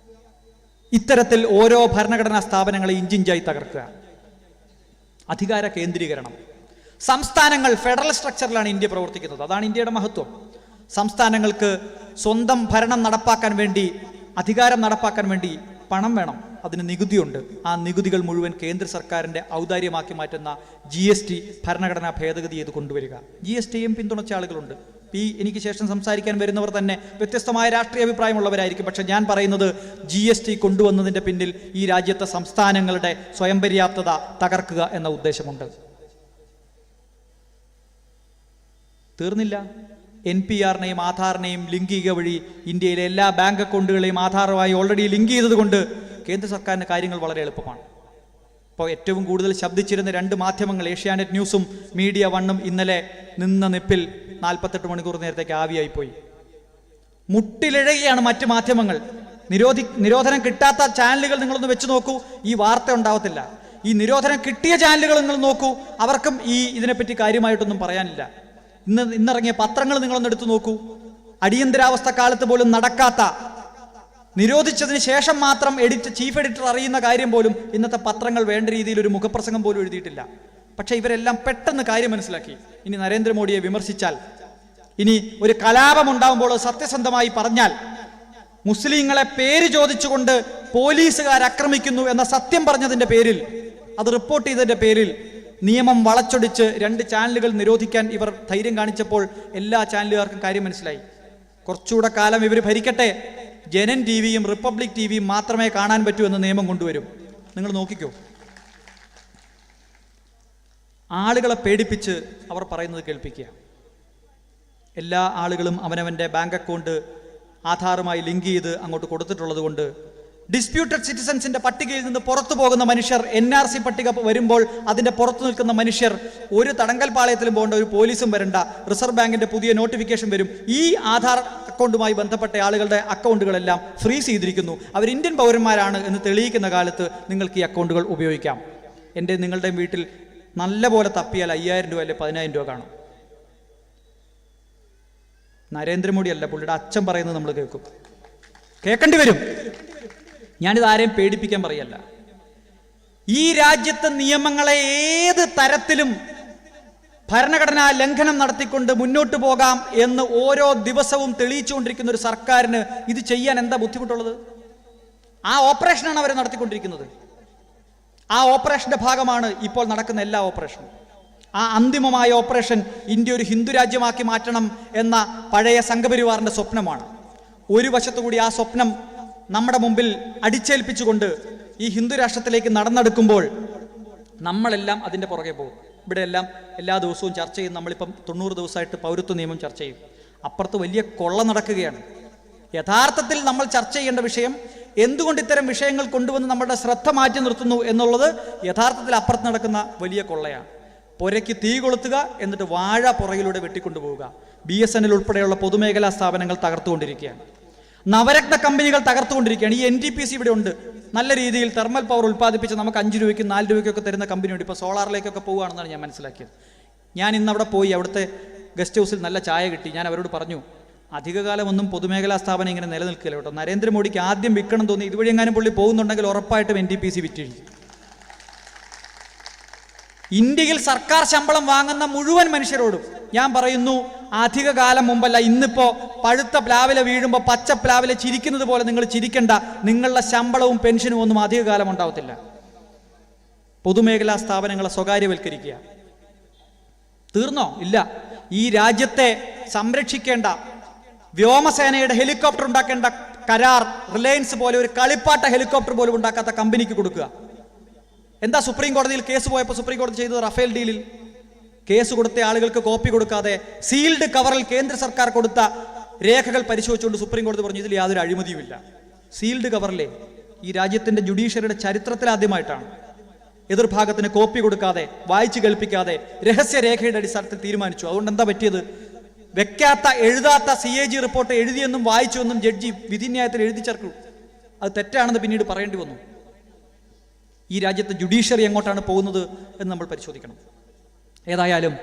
ഇത്തരത്തിൽ ഓരോ ഭരണഘടനാ സ്ഥാപനങ്ങളെ ഇഞ്ചിഞ്ചായി തകർക്കുക. അധികാര കേന്ദ്രീകരണം. സംസ്ഥാനങ്ങൾ ഫെഡറൽ സ്ട്രക്ചറിലാണ് ഇന്ത്യ പ്രവർത്തിക്കുന്നത്. അതാണ് ഇന്ത്യയുടെ മഹത്വം. സംസ്ഥാനങ്ങൾക്ക് സ്വന്തം ഭരണം നടപ്പാക്കാൻ വേണ്ടി, അധികാരം നടപ്പാക്കാൻ വേണ്ടി പണം വേണം. അതിന് നികുതിയുണ്ട്. ആ നികുതികൾ മുഴുവൻ കേന്ദ്ര സർക്കാരിൻ്റെ ഔദാര്യമാക്കി മാറ്റുന്ന GST ഭരണഘടനാ ഭേദഗതി ചെയ്ത് കൊണ്ടുവരിക. GSTയും പിന്തുണച്ച ആളുകളുണ്ട്. എനിക്ക് ശേഷം സംസാരിക്കാൻ വരുന്നവർ തന്നെ വ്യത്യസ്തമായ രാഷ്ട്രീയ അഭിപ്രായമുള്ളവരായിരിക്കും. പക്ഷെ ഞാൻ പറയുന്നത് GST കൊണ്ടുവന്നതിൻ്റെ പിന്നിൽ ഈ രാജ്യത്തെ സംസ്ഥാനങ്ങളുടെ സ്വയം പര്യാപ്തത തകർക്കുക എന്ന ഉദ്ദേശമുണ്ട്. തീർന്നില്ല. NPR-നെയും ആധാറിനെയും ലിങ്ക് ചെയ്യുക വഴി ഇന്ത്യയിലെ എല്ലാ ബാങ്ക് അക്കൗണ്ടുകളെയും ആധാറുമായി ഓൾറെഡി ലിങ്ക് ചെയ്തതുകൊണ്ട് കേന്ദ്ര സർക്കാരിന് കാര്യങ്ങൾ വളരെ എളുപ്പമാണ്. ഇപ്പോൾ ഏറ്റവും കൂടുതൽ ശബ്ദിച്ചിരുന്ന 2 മാധ്യമങ്ങൾ, ഏഷ്യാനെറ്റ് ന്യൂസും മീഡിയ വണ്ണും, ഇന്നലെ നിന്ന നിപ്പിൽ 48 മണിക്കൂർ നേരത്തേക്ക് ആവിയായിപ്പോയി. മുട്ടിലിഴയുകയാണ് മറ്റ് മാധ്യമങ്ങൾ. നിരോധനം കിട്ടാത്ത ചാനലുകൾ നിങ്ങളൊന്ന് വെച്ച് നോക്കൂ, ഈ വാർത്ത ഉണ്ടാവത്തില്ല. ഈ നിരോധനം കിട്ടിയ ചാനലുകൾ നിങ്ങൾ നോക്കൂ, അവർക്കും ഇതിനെപ്പറ്റി കാര്യമായിട്ടൊന്നും പറയാനില്ല. ഇന്നിറങ്ങിയ പത്രങ്ങൾ നിങ്ങളൊന്ന് എടുത്തു നോക്കൂ. അടിയന്തരാവസ്ഥ കാലത്ത് പോലും നടക്കാത്ത, നിരോധിച്ചതിന് ശേഷം മാത്രം ചീഫ് എഡിറ്റർ അറിയുന്ന കാര്യം പോലും ഇന്നത്തെ പത്രങ്ങൾ വേണ്ട രീതിയിൽ ഒരു മുഖപ്രസംഗം പോലും എഴുതിയിട്ടില്ല. പക്ഷെ ഇവരെല്ലാം പെട്ടെന്ന് കാര്യം മനസ്സിലാക്കി. ഇനി നരേന്ദ്രമോദിയെ വിമർശിച്ചാൽ, ഇനി ഒരു കലാപം ഉണ്ടാകുമ്പോൾ സത്യസന്ധമായി പറഞ്ഞാൽ, മുസ്ലിങ്ങളെ പേര് ചോദിച്ചുകൊണ്ട് പോലീസുകാർ ആക്രമിക്കുന്നു എന്ന സത്യം പറഞ്ഞതിന്റെ പേരിൽ, അത് റിപ്പോർട്ട് ചെയ്തതിന്റെ പേരിൽ നിയമം വളച്ചൊടിച്ച് 2 ചാനലുകൾ നിരോധിക്കാൻ ഇവർ ധൈര്യം കാണിച്ചപ്പോൾ എല്ലാ ചാനലുകാർക്കും കാര്യം മനസ്സിലായി. കുറച്ചുകൂടെ കാലം ഇവർ ഭരിക്കട്ടെ, ജനൻ TVയും റിപ്പബ്ലിക് TVയും മാത്രമേ കാണാൻ പറ്റൂ എന്ന നിയമം കൊണ്ടുവരും. നിങ്ങൾ നോക്കിക്കോ. ആളുകളെ പേടിപ്പിച്ച് അവർ പറയുന്നത് കേൾപ്പിക്കുക. എല്ലാ ആളുകളും അവനവൻ്റെ ബാങ്ക് അക്കൗണ്ട് ആധാറുമായി ലിങ്ക് ചെയ്ത് അങ്ങോട്ട് കൊടുത്തിട്ടുള്ളത് കൊണ്ട് ഡിസ്പ്യൂട്ടഡ് സിറ്റിസൺസിന്റെ പട്ടികയിൽ നിന്ന് പുറത്തു പോകുന്ന മനുഷ്യർ, NRC പട്ടിക വരുമ്പോൾ അതിന്റെ പുറത്തു നിൽക്കുന്ന മനുഷ്യർ, ഒരു തടങ്കൽ പാളയത്തിലും പോകേണ്ട, ഒരു പോലീസും വരണ്ട, റിസർവ് ബാങ്കിന്റെ പുതിയ നോട്ടിഫിക്കേഷൻ വരും. ഈ ആധാർ അക്കൗണ്ടുമായി ബന്ധപ്പെട്ട ആളുകളുടെ അക്കൗണ്ടുകളെല്ലാം ഫ്രീസ് ചെയ്തിരിക്കുന്നു, അവർ ഇന്ത്യൻ പൗരന്മാരാണ് എന്ന് തെളിയിക്കുന്ന കാലത്ത് നിങ്ങൾക്ക് ഈ അക്കൗണ്ടുകൾ ഉപയോഗിക്കാം. നിങ്ങളുടെയും വീട്ടിൽ നല്ല പോലെ തപ്പിയാൽ 5000 രൂപ അല്ലെ 10000 രൂപ കാണും. നരേന്ദ്രമോദി അല്ല, പുള്ളിയുടെ അച്ഛൻ പറയുന്നത് നമ്മൾ കേൾക്കേണ്ടി വരും. ഞാനിത് ആരെയും പേടിപ്പിക്കാൻ പറയല്ല. ഈ രാജ്യത്തെ നിയമങ്ങളെ ഏത് തരത്തിലും ഭരണഘടനാ ലംഘനം നടത്തിക്കൊണ്ട് മുന്നോട്ട് പോകാം എന്ന് ഓരോ ദിവസവും തെളിയിച്ചുകൊണ്ടിരിക്കുന്ന ഒരു സർക്കാരിന് ഇത് ചെയ്യാൻ എന്താ ബുദ്ധിമുട്ടുള്ളത്? ആ ഓപ്പറേഷനാണ് അവർ നടത്തിക്കൊണ്ടിരിക്കുന്നത്. ആ ഓപ്പറേഷന്റെ ഭാഗമാണ് ഇപ്പോൾ നടക്കുന്ന എല്ലാ ഓപ്പറേഷനും. ആ അന്തിമമായ ഓപ്പറേഷൻ ഇന്ത്യ ഒരു ഹിന്ദു രാജ്യമാക്കി മാറ്റണം എന്ന പഴയ സംഘപരിവാറിന്റെ സ്വപ്നമാണ്. ഒരു വശത്തുകൂടി ആ സ്വപ്നം നമ്മുടെ മുമ്പിൽ അടിച്ചേൽപ്പിച്ചുകൊണ്ട് ഈ ഹിന്ദു രാഷ്ട്രത്തിലേക്ക് നടന്നെടുക്കുമ്പോൾ നമ്മളെല്ലാം അതിൻ്റെ പുറകെ പോകും. ഇവിടെയെല്ലാം എല്ലാ ദിവസവും ചർച്ച ചെയ്യും. നമ്മളിപ്പം 90 ദിവസമായിട്ട് പൗരത്വ നിയമം ചർച്ച ചെയ്യും. അപ്പുറത്ത് വലിയ കൊള്ള നടക്കുകയാണ്. യഥാർത്ഥത്തിൽ നമ്മൾ ചർച്ച ചെയ്യേണ്ട വിഷയം എന്തുകൊണ്ട് ഇത്തരം വിഷയങ്ങൾ കൊണ്ടുവന്ന് നമ്മുടെ ശ്രദ്ധ മാറ്റി നിർത്തുന്നു എന്നുള്ളത് യഥാർത്ഥത്തിൽ അപ്പുറത്ത് നടക്കുന്ന വലിയ കൊള്ളയാണ്. പുരയ്ക്ക് തീ കൊളുത്തുക, എന്നിട്ട് വാഴ പുറകിലൂടെ വെട്ടിക്കൊണ്ടുപോവുക. BSNL ഉൾപ്പെടെയുള്ള പൊതുമേഖലാ സ്ഥാപനങ്ങൾ തകർത്തുകൊണ്ടിരിക്കുകയാണ്. നവരത്ന കമ്പനികൾ തകർത്തുകൊണ്ടിരിക്കുകയാണ്. ഈ NTPC ഇവിടെ ഉണ്ട്. നല്ല രീതിയിൽ തെർമൽ പവർ ഉൽപ്പാദിപ്പിച്ച് നമുക്ക് 5 രൂപയ്ക്കും 4 രൂപയ്ക്കൊക്കെ തരുന്ന കമ്പനിയുണ്ട്. ഇപ്പോൾ സോളാറിലേക്കൊക്കെ പോകുകയാണെന്നാണ് ഞാൻ മനസ്സിലാക്കിയത്. ഞാൻ ഇന്ന് അവിടെ പോയി, അവിടുത്തെ ഗസ്റ്റ് ഹൗസിൽ നല്ല ചായ കിട്ടി. ഞാൻ അവരോട് പറഞ്ഞു, അധികകാലമൊന്നും പൊതുമേഖലാ സ്ഥാപനം ഇങ്ങനെ നിലനിൽക്കില്ല കേട്ടോ. നരേന്ദ്രമോദിക്ക് ആദ്യം വിൽക്കണം തോന്നി, ഇതുവഴി എങ്ങാനും പുള്ളി പോകുന്നുണ്ടെങ്കിൽ ഉറപ്പായിട്ടും NTPC വിറ്റിഴിക്കും. ഇന്ത്യയിൽ സർക്കാർ ശമ്പളം വാങ്ങുന്ന മുഴുവൻ മനുഷ്യരോടും ഞാൻ പറയുന്നു, അധിക കാലം മുമ്പല്ല, ഇന്നിപ്പോ പഴുത്ത പ്ലാവില വീഴുമ്പോൾ പച്ച പ്ലാവില ചിരിക്കുന്നത് പോലെ നിങ്ങൾ ചിരിക്കണ്ട. നിങ്ങളുടെ ശമ്പളവും പെൻഷനും ഒന്നും അധിക കാലം ഉണ്ടാവത്തില്ല. പൊതുമേഖലാ സ്ഥാപനങ്ങളെ സ്വകാര്യവൽക്കരിക്കുക. തീർന്നോ? ഇല്ല. ഈ രാജ്യത്തെ സംരക്ഷിക്കേണ്ട, വ്യോമസേനയുടെ ഹെലികോപ്റ്റർ ഉണ്ടാക്കേണ്ട കരാർ റിലയൻസ് പോലെ ഒരു കളിപ്പാട്ട ഹെലികോപ്റ്റർ പോലും ഉണ്ടാക്കാത്ത കമ്പനിക്ക് കൊടുക്കുക. എന്താ സുപ്രീം കോടതിയിൽ കേസ് പോയപ്പോൾ സുപ്രീം കോടതി ചെയ്തത്? റഫേൽ ഡീലിൽ കേസ് കൊടുത്ത ആളുകൾക്ക് കോപ്പി കൊടുക്കാതെ സീൽഡ് കവറിൽ കേന്ദ്ര സർക്കാർ കൊടുത്ത രേഖകൾ പരിശോധിച്ചുകൊണ്ട് സുപ്രീം കോടതി പറഞ്ഞു ഇതിൽ യാതൊരു അഴിമതിയുമില്ല. സീൽഡ് കവറിലെ ഈ രാജ്യത്തിന്റെ ജുഡീഷ്യറിയുടെ ചരിത്രത്തിൽ ആദ്യമായിട്ടാണ് എതിർഭാഗത്തിന് കോപ്പി കൊടുക്കാതെ വായിച്ചു കേൾപ്പിക്കാതെ രഹസ്യരേഖയുടെ അടിസ്ഥാനത്തിൽ തീരുമാനിച്ചു. അതുകൊണ്ട് എന്താ പറ്റിയത്? വെക്കാത്ത എഴുതാത്ത CAG റിപ്പോർട്ട് എഴുതിയെന്നും വായിച്ചുവെന്നും ജഡ്ജി വിധിന്യായത്തിൽ എഴുതി ചേർക്കൂ. അത് തെറ്റാണെന്ന് പിന്നീട് പറയേണ്ടി വന്നു. ഈ രാജ്യത്തെ ജുഡീഷ്യറി എങ്ങോട്ടാണ് പോകുന്നത് എന്ന് നമ്മൾ പരിശോധിക്കണം. ഏതായാലും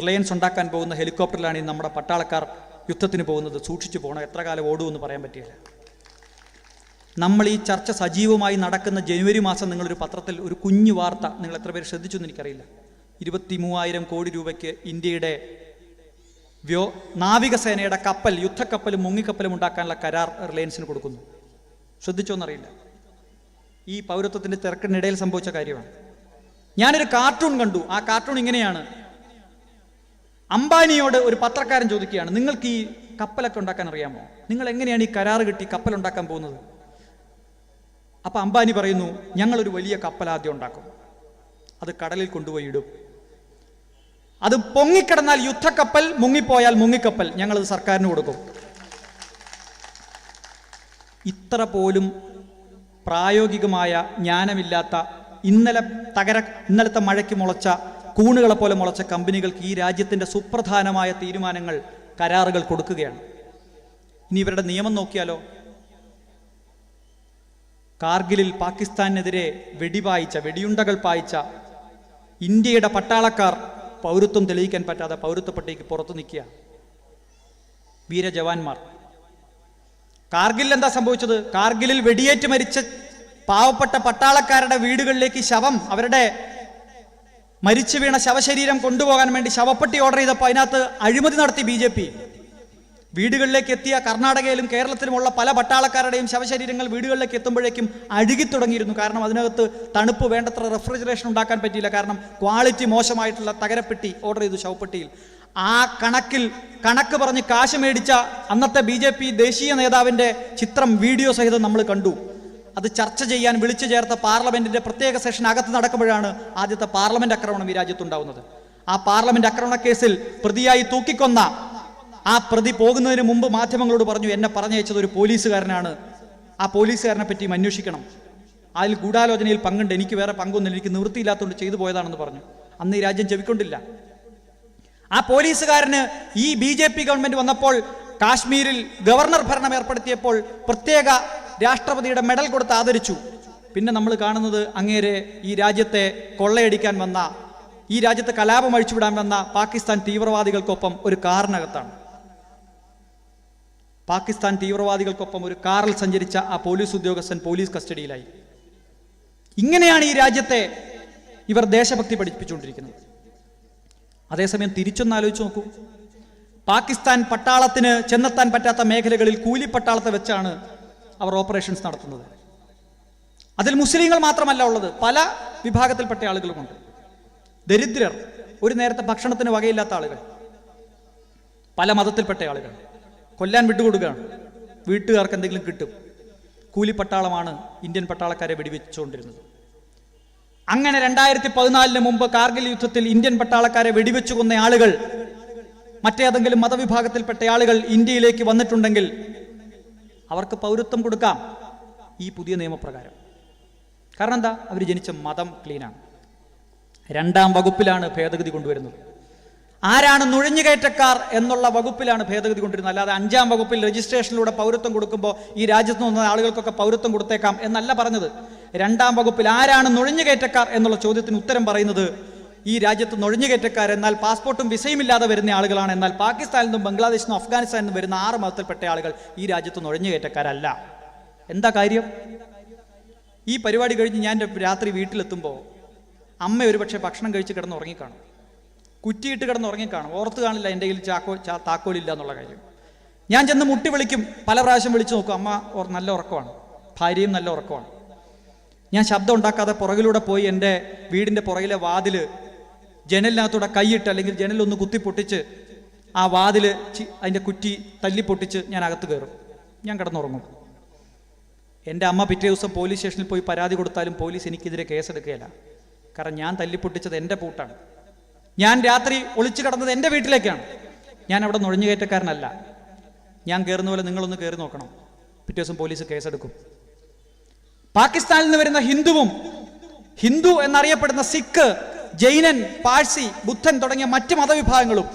റിലയൻസ് ഉണ്ടാക്കാൻ പോകുന്ന ഹെലികോപ്റ്ററിലാണ് ഈ നമ്മുടെ പട്ടാളക്കാർ യുദ്ധത്തിന് പോകുന്നത്. സൂക്ഷിച്ചു പോകണം, എത്ര കാലം ഓടുമെന്ന് പറയാൻ പറ്റില്ല. നമ്മൾ ഈ ചർച്ച സജീവമായി നടക്കുന്ന ജനുവരി മാസം നിങ്ങളൊരു പത്രത്തിൽ ഒരു കുഞ്ഞു വാർത്ത നിങ്ങൾ എത്ര പേര് ശ്രദ്ധിച്ചു എന്ന് എനിക്കറിയില്ല. 23,000 കോടി രൂപയ്ക്ക് ഇന്ത്യയുടെ നാവികസേനയുടെ കപ്പൽ, യുദ്ധക്കപ്പലും മുങ്ങിക്കപ്പലും ഉണ്ടാക്കാനുള്ള കരാർ റിലയൻസിന് കൊടുക്കുന്നു. ശ്രദ്ധിച്ചോന്നറിയില്ല. ഈ പൗരത്വത്തിൻ്റെ തിരക്കിനിടയിൽ സംഭവിച്ച കാര്യമാണ്. ഞാനൊരു കാർട്ടൂൺ കണ്ടു. ആ കാർട്ടൂൺ ഇങ്ങനെയാണ്. അംബാനിയോട് ഒരു പത്രക്കാരൻ ചോദിക്കുകയാണ്, നിങ്ങൾക്ക് ഈ കപ്പലൊക്കെ ഉണ്ടാക്കാൻ അറിയാമോ? നിങ്ങൾ എങ്ങനെയാണ് ഈ കരാർ കിട്ടി കപ്പൽ ഉണ്ടാക്കാൻ പോകുന്നത്? അപ്പം അംബാനി പറയുന്നു, ഞങ്ങളൊരു വലിയ കപ്പൽ ആദ്യം ഉണ്ടാക്കും, അത് കടലിൽ കൊണ്ടുപോയി ഇടും, അത് പൊങ്ങിക്കിടന്നാൽ യുദ്ധക്കപ്പൽ, മുങ്ങിപ്പോയാൽ മുങ്ങിക്കപ്പൽ, ഞങ്ങളത് സർക്കാരിന് കൊടുക്കും. ഇത്ര പോലും പ്രായോഗികമായ ജ്ഞാനമില്ലാത്ത ഇന്നലത്തെ മഴയ്ക്ക് മുളച്ച കൂണുകളെ പോലെ മുളച്ച കമ്പനികൾക്ക് ഈ രാജ്യത്തിൻ്റെ സുപ്രധാനമായ തീരുമാനങ്ങൾ, കരാറുകൾ കൊടുക്കുകയാണ്. ഇനി ഇവരുടെ നിയമം നോക്കിയാലോ? കാർഗിലിൽ പാകിസ്ഥാനെതിരെ വെടിയുണ്ടകൾ പായിച്ച ഇന്ത്യയുടെ പട്ടാളക്കാർ പൗരത്വം തെളിയിക്കാൻ പറ്റാതെ പൗരത്വ പട്ടികയ്ക്ക് പുറത്തു നിൽക്കുക. വീരജവാന്മാർ. കാർഗിലിൽ എന്താ സംഭവിച്ചത്? കാർഗിലിൽ വെടിയേറ്റ് മരിച്ച പാവപ്പെട്ട പട്ടാളക്കാരുടെ വീടുകളിലേക്ക് ശവം, അവരുടെ മരിച്ചു വീണ ശവശരീരം കൊണ്ടുപോകാൻ വേണ്ടി ശവപ്പെട്ടി ഓർഡർ ചെയ്തപ്പോൾ അതിനകത്ത് അഴിമതി നടത്തി BJP. വീടുകളിലേക്ക് എത്തിയ കർണാടകയിലും കേരളത്തിലുമുള്ള പല പട്ടാളക്കാരുടെയും ശവശരീരങ്ങൾ വീടുകളിലേക്ക് എത്തുമ്പോഴേക്കും അഴുകി തുടങ്ങിയിരുന്നു. കാരണം അതിനകത്ത് തണുപ്പ് വേണ്ടത്ര റെഫ്രിജറേഷൻ ഉണ്ടാക്കാൻ പറ്റിയില്ല. കാരണം ക്വാളിറ്റി മോശമായിട്ടുള്ള തകരപ്പെട്ടി ഓർഡർ ചെയ്തു ശവപ്പെട്ടിയിൽ. ആ കണക്ക് പറഞ്ഞ് കാശ് മേടിച്ച അന്നത്തെ BJP ദേശീയ നേതാവിൻ്റെ ചിത്രം വീഡിയോ സഹിതം നമ്മൾ കണ്ടു. അത് ചർച്ച ചെയ്യാൻ വിളിച്ചു ചേർത്ത പാർലമെന്റിന്റെ പ്രത്യേക സെഷൻ അകത്ത് നടക്കുമ്പോഴാണ് ആദ്യത്തെ പാർലമെന്റ് ആക്രമണം ഈ രാജ്യത്തുണ്ടാവുന്നത്. ആ പാർലമെന്റ് ആക്രമണ കേസിൽ പ്രതിയായി തൂക്കിക്കൊന്ന ആ പ്രതി പോകുന്നതിന് മുമ്പ് മാധ്യമങ്ങളോട് പറഞ്ഞു, എന്നെ പറഞ്ഞയച്ചത് ഒരു പോലീസുകാരനാണ്, ആ പോലീസുകാരനെ പറ്റി അന്വേഷിക്കണം, അതിൽ ഗൂഢാലോചനയിൽ പങ്കുണ്ട്, എനിക്ക് വേറെ പങ്കൊന്നുമില്ല, എനിക്ക് നിവൃത്തിയില്ലാത്തതുകൊണ്ട് ചെയ്തു പോയതാണെന്ന് പറഞ്ഞു. അന്ന് ഈ രാജ്യം ചെവിക്കൊണ്ടില്ല. ആ പോലീസുകാരന് ഈ BJP ഗവൺമെന്റ് വന്നപ്പോൾ കാശ്മീരിൽ ഗവർണർ ഭരണം ഏർപ്പെടുത്തിയപ്പോൾ പ്രത്യേക രാഷ്ട്രപതിയുടെ മെഡൽ കൊടുത്ത് ആദരിച്ചു. പിന്നെ നമ്മൾ കാണുന്നത് അങ്ങേരെ ഈ രാജ്യത്തെ കൊള്ളയടിക്കാൻ വന്ന, ഈ രാജ്യത്തെ കലാപം അഴിച്ചുവിടാൻ വന്ന പാകിസ്ഥാൻ തീവ്രവാദികൾക്കൊപ്പം ഒരു കാറിനകത്താണ്. പാകിസ്ഥാൻ തീവ്രവാദികൾക്കൊപ്പം ഒരു കാറിൽ സഞ്ചരിച്ച ആ പോലീസ് ഉദ്യോഗസ്ഥൻ പോലീസ് കസ്റ്റഡിയിലായി. ഇങ്ങനെയാണ് ഈ രാജ്യത്തെ ഇവർ ദേശഭക്തി പഠിപ്പിച്ചുകൊണ്ടിരിക്കുന്നത്. അതേസമയം തിരിച്ചൊന്നാലോചിച്ച് നോക്കൂ. പാകിസ്ഥാൻ പട്ടാളത്തിന് ചെന്നെത്താൻ പറ്റാത്ത മേഖലകളിൽ കൂലിപ്പട്ടാളത്തെ വെച്ചാണ് അവർ ഓപ്പറേഷൻസ് നടത്തുന്നത്. അതിൽ മുസ്ലിങ്ങൾ മാത്രമല്ല ഉള്ളത്, പല വിഭാഗത്തിൽപ്പെട്ട ആളുകളുമുണ്ട്. ദരിദ്രർ, ഒരു നേരത്തെ ഭക്ഷണത്തിന് വകയില്ലാത്ത ആളുകൾ, പല മതത്തിൽപ്പെട്ട ആളുകൾ കൊല്ലാൻ വിട്ടുകൊടുക്കുകയാണ്. വീട്ടുകാർക്ക് എന്തെങ്കിലും കിട്ടും. കൂലിപ്പട്ടാളമാണ് ഇന്ത്യൻ പട്ടാളക്കാരെ വെടിവെച്ചുകൊണ്ടിരുന്നത്. അങ്ങനെ 2014 മുമ്പ് കാർഗിൽ യുദ്ധത്തിൽ ഇന്ത്യൻ പട്ടാളക്കാരെ വെടിവെച്ചു കൊന്ന ആളുകൾ, മറ്റേതെങ്കിലും മതവിഭാഗത്തിൽപ്പെട്ട ആളുകൾ ഇന്ത്യയിലേക്ക് വന്നിട്ടുണ്ടെങ്കിൽ അവർക്ക് പൗരത്വം കൊടുക്കാം ഈ പുതിയ നിയമപ്രകാരം. കാരണം എന്താ? അവർ ജനിച്ച മതം ക്ലീനാണ്. 2-ാം വകുപ്പിലാണ് ഭേദഗതി കൊണ്ടുവരുന്നത്. ആരാണ് നുഴഞ്ഞുകയറ്റക്കാർ എന്നുള്ള വകുപ്പിലാണ് ഭേദഗതി കൊണ്ടുവരുന്നത്. അല്ലാതെ 5-ാം വകുപ്പിൽ രജിസ്ട്രേഷനിലൂടെ പൗരത്വം കൊടുക്കുമ്പോൾ ഈ രാജ്യത്ത് നിന്ന് ആളുകൾക്കൊക്കെ പൗരത്വം കൊടുത്തേക്കാം എന്നല്ല പറഞ്ഞത്. 2-ാം വകുപ്പിൽ ആരാണ് നുഴഞ്ഞുകയറ്റക്കാർ എന്നുള്ള ചോദ്യത്തിന് ഉത്തരം പറയുന്നത്, ഈ രാജ്യത്ത് നുഴഞ്ഞുകയറ്റക്കാർ എന്നാൽ പാസ്പോർട്ടും വിസയും ഇല്ലാതെ വരുന്ന ആളുകളാണ്. എന്നാൽ പാകിസ്ഥാനിൽ നിന്നും ബംഗ്ലാദേശിൽ നിന്നും അഫ്ഗാനിസ്ഥാനിൽ നിന്നും വരുന്ന 6 മതത്തിൽപ്പെട്ട ആളുകൾ ഈ രാജ്യത്ത് നുഴഞ്ഞുകയറ്റക്കാരല്ല. എന്താ കാര്യം? ഈ പരിപാടി കഴിഞ്ഞ് ഞാൻ രാത്രി വീട്ടിലെത്തുമ്പോൾ അമ്മ ഒരുപക്ഷെ ഭക്ഷണം കഴിച്ച് കിടന്ന് ഉറങ്ങിക്കാണും, കുറ്റിയിട്ട് കിടന്ന് ഉറങ്ങിക്കാണും, ഓർത്ത് കാണില്ല എൻ്റെ കയ്യിൽ താക്കോലില്ല എന്നുള്ള കാര്യം. ഞാൻ ചെന്ന് മുട്ടി വിളിക്കും, പല പ്രാവശ്യം വിളിച്ചു നോക്കും, അമ്മ നല്ല ഉറക്കമാണ്, ഭാര്യയും നല്ല ഉറക്കമാണ്. ഞാൻ ശബ്ദം ഉണ്ടാക്കാതെ പുറകിലൂടെ പോയി എൻ്റെ വീടിൻ്റെ പുറകിലെ വാതിൽ ജനലിനകത്തൂടെ കൈയിട്ട് അല്ലെങ്കിൽ ജനലൊന്ന് കുത്തിപ്പൊട്ടിച്ച് ആ വാതിൽ അതിൻ്റെ കുറ്റി തല്ലിപ്പൊട്ടിച്ച് ഞാൻ അകത്ത് കയറും. ഞാൻ കിടന്നുറങ്ങും. എൻ്റെ അമ്മ പിറ്റേ ദിവസം പോലീസ് സ്റ്റേഷനിൽ പോയി പരാതി കൊടുത്താലും പോലീസ് എനിക്കെതിരെ കേസെടുക്കുകയില്ല. കാരണം ഞാൻ തല്ലിപ്പൊട്ടിച്ചത് എൻ്റെ പൂട്ടാണ്. ഞാൻ രാത്രി ഒളിച്ചു കടന്നത് എൻ്റെ വീട്ടിലേക്കാണ്. ഞാൻ അവിടെ നുഴഞ്ഞുകയറ്റക്കാരനല്ല. ഞാൻ കയറുന്ന പോലെ നിങ്ങളൊന്ന് കയറി നോക്കണം, പിറ്റേ ദിവസം പോലീസ് കേസെടുക്കും. പാകിസ്ഥാനിൽ നിന്ന് വരുന്ന ഹിന്ദു എന്നറിയപ്പെടുന്ന സിഖ്, ജൈനൻ, പാഴ്സി, ബുദ്ധൻ തുടങ്ങിയ മറ്റ് മതവിഭാഗങ്ങളും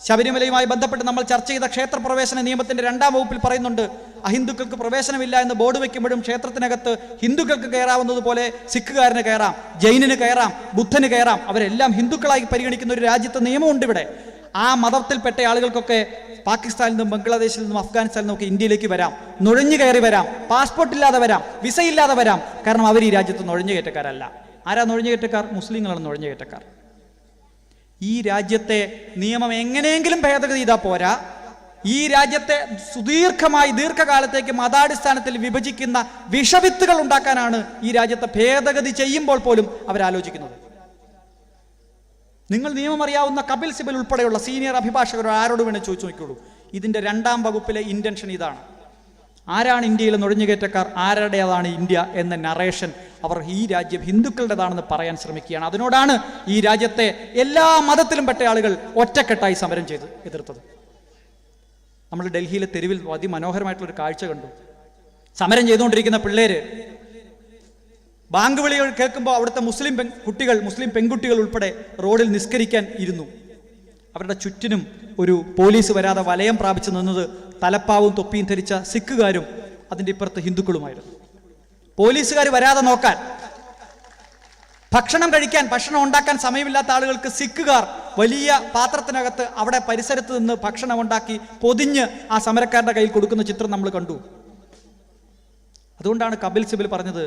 ശബരിമലയുമായി ബന്ധപ്പെട്ട് നമ്മൾ ചർച്ച ചെയ്ത ക്ഷേത്രപ്രവേശന നിയമത്തിന്റെ 2-ാം വകുപ്പിൽ പറയുന്നുണ്ട്, അഹിന്ദുക്കൾക്ക് പ്രവേശനമില്ല എന്ന് ബോർഡ് വയ്ക്കുമ്പോഴും ക്ഷേത്രത്തിനകത്ത് ഹിന്ദുക്കൾക്ക് കയറാവുന്നതുപോലെ സിഖുകാരന് കയറാം, ജൈനന് കയറാം, ബുദ്ധന് കയറാം. അവരെല്ലാം ഹിന്ദുക്കളായി പരിഗണിക്കുന്ന ഒരു രാജ്യത്തെ നിയമമുണ്ട് ഇവിടെ. ആ മതത്തിൽപ്പെട്ട ആളുകൾക്കൊക്കെ പാകിസ്ഥാനിൽ നിന്നും ബംഗ്ലാദേശിൽ നിന്നും അഫ്ഗാനിസ്ഥാനിൽ നിന്നൊക്കെ ഇന്ത്യയിലേക്ക് വരാം, നുഴഞ്ഞു കയറി വരാം, പാസ്പോർട്ട് ഇല്ലാതെ വരാം, വിസ ഇല്ലാതെ വരാം. കാരണം അവർ ഈ രാജ്യത്ത് നുഴഞ്ഞുകയറ്റക്കാരല്ല. ആരാ നുഴഞ്ഞുകയറ്റക്കാർ? മുസ്ലിങ്ങളാണ് നുഴഞ്ഞുകയറ്റക്കാർ. ഈ രാജ്യത്തെ നിയമം എങ്ങനെയെങ്കിലും ഭേദഗതി ചെയ്താൽ പോരാ. ഈ രാജ്യത്തെ ദീർഘകാലത്തേക്ക് മതാടിസ്ഥാനത്തിൽ വിഭജിക്കുന്ന വിഷവിത്തുകൾ ഉണ്ടാക്കാനാണ് ഈ രാജ്യത്തെ ഭേദഗതി ചെയ്യുമ്പോൾ പോലും അവരാലോചിക്കുന്നത്. നിങ്ങൾ നിയമം അറിയാവുന്ന കപിൽ സിബൽ ഉൾപ്പെടെയുള്ള സീനിയർ അഭിഭാഷകർ ആരോട് വേണേൽ ചോദിച്ചു നോക്കിയോളൂ. ഇതിന്റെ 2-ാം വകുപ്പിലെ ഇന്റൻഷൻ ഇതാണ്. ആരാണ് ഇന്ത്യയിലെ നുഴഞ്ഞുകയറ്റക്കാർ, ആരുടേതാണ് ഇന്ത്യ എന്ന നറേഷൻ അവർ ഈ രാജ്യം ഹിന്ദുക്കളുടേതാണെന്ന് പറയാൻ ശ്രമിക്കുകയാണ്. അതിനോടാണ് ഈ രാജ്യത്തെ എല്ലാ മതത്തിലും പെട്ട ആളുകൾ ഒറ്റക്കെട്ടായി സമരം ചെയ്ത് എതിർത്തത്. നമ്മൾ ഡൽഹിയിലെ തെരുവിൽ അതിമനോഹരമായിട്ടുള്ളൊരു കാഴ്ച കണ്ടു. സമരം ചെയ്തുകൊണ്ടിരിക്കുന്ന പിള്ളേര് ബാങ്ക് വിളികൾ കേൾക്കുമ്പോൾ അവിടുത്തെ മുസ്ലിം പെൺകുട്ടികൾ ഉൾപ്പെടെ റോഡിൽ നിസ്കരിക്കാൻ ഇരുന്നു. അവരുടെ ചുറ്റിനും ഒരു പോലീസ് വരാതെ വലയം പ്രാപിച്ചു നിന്നത് തലപ്പാവും തൊപ്പിയും ധരിച്ച സിഖുകാരും അതിൻ്റെ ഇപ്പുറത്ത് ഹിന്ദുക്കളുമായിരുന്നു. പോലീസുകാർ വരാതെ നോക്കാൻ, ഭക്ഷണം ഉണ്ടാക്കാൻ സമയമില്ലാത്ത ആളുകൾക്ക് സിഖുകാർ വലിയ പാത്രത്തിനകത്ത് അവിടെ പരിസരത്ത് നിന്ന് ഭക്ഷണം ഉണ്ടാക്കി പൊതിഞ്ഞ് ആ സമരക്കാരുടെ കയ്യിൽ കൊടുക്കുന്ന ചിത്രം നമ്മൾ കണ്ടു. അതുകൊണ്ടാണ് കപിൽ സിബൽ പറഞ്ഞത്,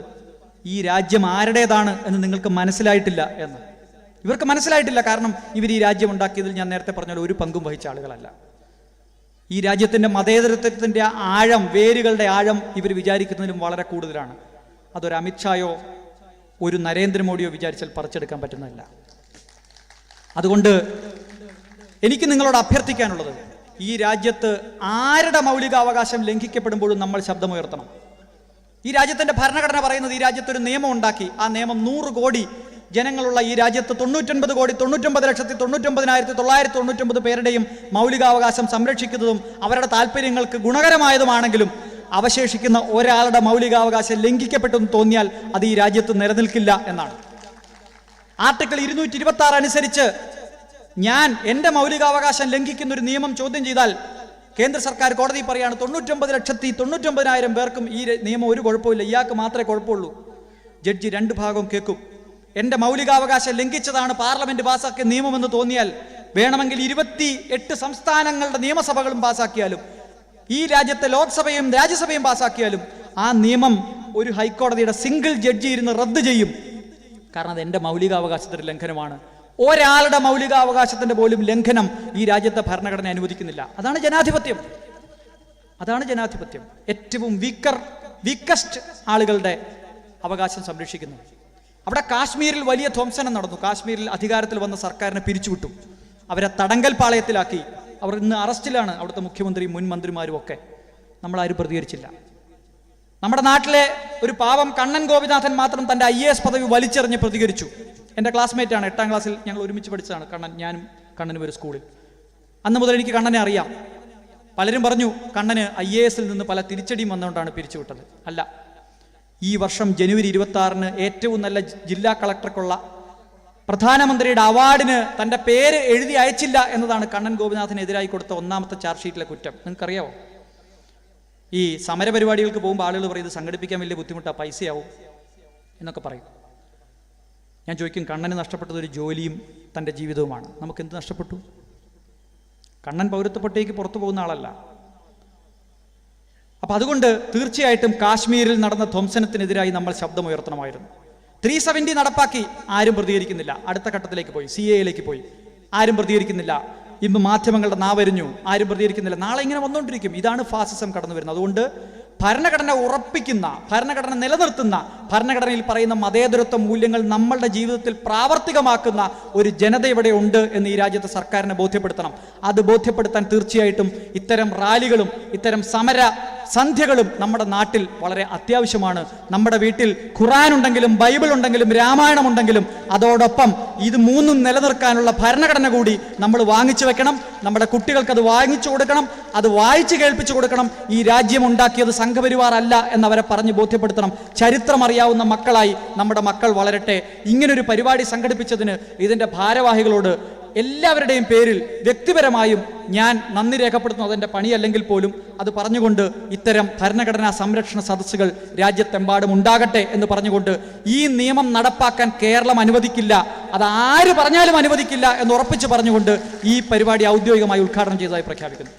ഈ രാജ്യം ആരുടേതാണ് എന്ന് നിങ്ങൾക്ക് മനസ്സിലായിട്ടില്ല എന്ന്. ഇവർക്ക് മനസ്സിലായിട്ടില്ല. കാരണം ഇവർ ഈ രാജ്യം ഉണ്ടാക്കിയതിൽ ഞാൻ നേരത്തെ പറഞ്ഞ ഒരു പങ്കും വഹിച്ച ആളുകളല്ല. ഈ രാജ്യത്തിൻ്റെ മതേതരത്വത്തിൻ്റെ ആഴം, വേരുകളുടെ ആഴം ഇവർ വിചാരിക്കുന്നതിലും വളരെ കൂടുതലാണ്. അതൊരു അമിത്ഷായോ ഒരു നരേന്ദ്രമോദിയോ വിചാരിച്ചാൽ പറിച്ചെടുക്കാൻ പറ്റുന്നതല്ല. അതുകൊണ്ട് എനിക്ക് നിങ്ങളോട് അഭ്യർത്ഥിക്കാനുള്ളത്, ഈ രാജ്യത്ത് ആരുടെ മൗലികാവകാശം ലംഘിക്കപ്പെടുമ്പോഴും നമ്മൾ ശബ്ദമുയർത്തണം. ഈ രാജ്യത്തിൻ്റെ ഭരണഘടന പറയുന്നത് ഈ രാജ്യത്തൊരു നിയമം ഉണ്ടാക്കി. ആ നിയമം 100 കോടി ജനങ്ങളുള്ള ഈ രാജ്യത്ത് 99,99,999 പേരുടെയും മൗലികാവകാശം സംരക്ഷിക്കുന്നതും അവരുടെ താല്പര്യങ്ങൾക്ക് ഗുണകരമായതുമാണെങ്കിലും അവശേഷിക്കുന്ന ഒരാളുടെ മൗലികാവകാശം ലംഘിക്കപ്പെട്ടെന്ന് തോന്നിയാൽ അത് ഈ രാജ്യത്ത് നിലനിൽക്കില്ല എന്നാണ്. ആർട്ടിക്കിൾ 226 അനുസരിച്ച് ഞാൻ എൻ്റെ മൗലികാവകാശം ലംഘിക്കുന്ന ഒരു നിയമം ചോദ്യം ചെയ്താൽ കേന്ദ്ര സർക്കാർ കോടതി പറയാണ് 99,99,000 പേർക്കും ഈ നിയമം ഒരു കുഴപ്പമില്ല, ഇയാൾക്ക് മാത്രമേ കുഴപ്പമുള്ളൂ. ജഡ്ജി 2 ഭാഗവും കേൾക്കും. എൻ്റെ മൗലികാവകാശം ലംഘിച്ചതാണ് പാർലമെന്റ് പാസാക്കിയ നിയമമെന്ന് തോന്നിയാൽ വേണമെങ്കിൽ 28 സംസ്ഥാനങ്ങളുടെ നിയമസഭകളും പാസാക്കിയാലും ഈ രാജ്യത്തെ ലോക്സഭയും രാജ്യസഭയും പാസാക്കിയാലും ആ നിയമം ഒരു ഹൈക്കോടതിയുടെ സിംഗിൾ ജഡ്ജി ഇരുന്ന് റദ്ദ് ചെയ്യും. കാരണം അത് എൻ്റെ മൗലികാവകാശത്തിന്റെ ലംഘനമാണ്. ഒരാളുടെ മൗലികാവകാശത്തിന്റെ പോലും ലംഘനം ഈ രാജ്യത്തെ ഭരണഘടന അനുവദിക്കുന്നില്ല. അതാണ് ജനാധിപത്യം. ഏറ്റവും വീക്കസ്റ്റ് ആളുകളുടെ അവകാശം സംരക്ഷിക്കുന്നു. അവിടെ കാശ്മീരിൽ വലിയ ധ്വംസനം നടന്നു. കാശ്മീരിൽ അധികാരത്തിൽ വന്ന സർക്കാരിനെ പിരിച്ചുവിട്ടു. അവരെ തടങ്കൽ പാളയത്തിലാക്കി. അവർ ഇന്ന് അറസ്റ്റിലാണ്, അവിടുത്തെ മുഖ്യമന്ത്രിയും മുൻ മന്ത്രിമാരും ഒക്കെ. നമ്മളാരും പ്രതികരിച്ചില്ല. നമ്മുടെ നാട്ടിലെ ഒരു പാവം കണ്ണൻ ഗോപിനാഥൻ മാത്രം തൻ്റെ IAS പദവി വലിച്ചെറിഞ്ഞ് പ്രതികരിച്ചു. എൻ്റെ ക്ലാസ്മേറ്റാണ്, 8ാം ക്ലാസ്സിൽ ഞങ്ങൾ ഒരുമിച്ച് പഠിച്ചതാണ് കണ്ണൻ. ഞാനും കണ്ണനും ഒരു സ്കൂളിൽ. അന്ന് മുതൽ എനിക്ക് കണ്ണനെ അറിയാം. പലരും പറഞ്ഞു കണ്ണന് IASൽ നിന്ന് പല തിരിച്ചടിയും വന്നുകൊണ്ടാണ് പിരിച്ചുവിട്ടത്. അല്ല, ഈ വർഷം ജനുവരി 26-ന് ഏറ്റവും നല്ല ജില്ലാ കളക്ടർക്കുള്ള പ്രധാനമന്ത്രിയുടെ അവാർഡിന് തൻ്റെ പേര് എഴുതി അയച്ചില്ല എന്നതാണ് കണ്ണൻ ഗോപിനാഥിനെതിരായി കൊടുത്ത 1ാമത്തെ ചാർജ് ഷീറ്റിലെ കുറ്റം. നിങ്ങൾക്കറിയാവോ? ഈ സമരപരിപാടികൾക്ക് പോകുമ്പോൾ ആളുകൾ പറയും ഇത് സംഘടിപ്പിക്കാൻ വലിയ ബുദ്ധിമുട്ടാണ്, പൈസയാവും എന്നൊക്കെ പറയും. ഞാൻ ചോദിക്കും, കണ്ണന് നഷ്ടപ്പെട്ടത് ഒരു ജോലിയും തൻ്റെ ജീവിതവുമാണ്. നമുക്ക് എന്ത് നഷ്ടപ്പെട്ടു? കണ്ണൻ പൗരത്വ പട്ടികയ്ക്ക് പുറത്തു പോകുന്ന ആളല്ല. അപ്പം അതുകൊണ്ട് തീർച്ചയായിട്ടും കാശ്മീരിൽ നടന്ന ധ്വംസനത്തിനെതിരായി നമ്മൾ ശബ്ദമുയർത്തണമായിരുന്നു. 370 നടപ്പാക്കി, ആരും പ്രതികരിക്കുന്നില്ല. അടുത്ത ഘട്ടത്തിലേക്ക് പോയി, CAA പോയി, ആരും പ്രതികരിക്കുന്നില്ല. ഇന്ന് മാധ്യമങ്ങളുടെ നാവരിഞ്ഞു, ആരും പ്രതികരിക്കുന്നില്ല. നാളെ ഇങ്ങനെ വന്നുകൊണ്ടിരിക്കും. ഇതാണ് ഫാസിസം കടന്നു വരുന്നത്. അതുകൊണ്ട് ഭരണഘടന ഉറപ്പിക്കുന്ന, ഭരണഘടന നിലനിർത്തുന്ന, ഭരണഘടനയിൽ പറയുന്ന മതേതരത്വ മൂല്യങ്ങൾ നമ്മളുടെ ജീവിതത്തിൽ പ്രാവർത്തികമാക്കുന്ന ഒരു ജനത ഇവിടെ ഉണ്ട് എന്ന് ഈ രാജ്യത്തെ സർക്കാരിനെ ബോധ്യപ്പെടുത്തണം. അത് ബോധ്യപ്പെടുത്താൻ തീർച്ചയായിട്ടും ഇത്തരം റാലികളും ഇത്തരം സന്ധ്യകളും നമ്മുടെ നാട്ടിൽ വളരെ അത്യാവശ്യമാണ്. നമ്മുടെ വീട്ടിൽ ഖുർആൻ ഉണ്ടെങ്കിലും ബൈബിൾ ഉണ്ടെങ്കിലും രാമായണം ഉണ്ടെങ്കിലും അതോടൊപ്പം ഇത് മൂന്നും നിലനിർത്താനുള്ള ഭരണഘടന കൂടി നമ്മൾ വാങ്ങിച്ചു വെക്കണം. നമ്മുടെ കുട്ടികൾക്ക് അത് വാങ്ങിച്ചു കൊടുക്കണം, അത് വായിച്ച് കേൾപ്പിച്ചു കൊടുക്കണം. ഈ രാജ്യം ഉണ്ടാക്കിയത് സംഘപരിവാർ അല്ല എന്നവരെ പറഞ്ഞ് ബോധ്യപ്പെടുത്തണം. ചരിത്രം അറിയാവുന്ന മക്കളായി നമ്മുടെ മക്കൾ വളരട്ടെ. ഇങ്ങനൊരു പരിപാടി സംഘടിപ്പിച്ചതിന് ഇതിൻ്റെ ഭാരവാഹികളോട് എല്ലാവരുടെയും പേരിൽ വ്യക്തിപരമായും ഞാൻ നന്ദി രേഖപ്പെടുത്തുന്നത് എൻ്റെ പണിയല്ലെങ്കിൽ പോലും അത് പറഞ്ഞുകൊണ്ട് ഇത്തരം ഭരണഘടനാ സംരക്ഷണ സദസ്സുകൾ രാജ്യത്തെമ്പാടും ഉണ്ടാകട്ടെ എന്ന് പറഞ്ഞുകൊണ്ട് ഈ നിയമം നടപ്പാക്കാൻ കേരളം അനുവദിക്കില്ല, അത് ആര് പറഞ്ഞാലും അനുവദിക്കില്ല എന്ന് ഉറപ്പിച്ച് പറഞ്ഞുകൊണ്ട് ഈ പരിപാടി ഔദ്യോഗികമായി ഉദ്ഘാടനം ചെയ്തതായി പ്രഖ്യാപിക്കുന്നു.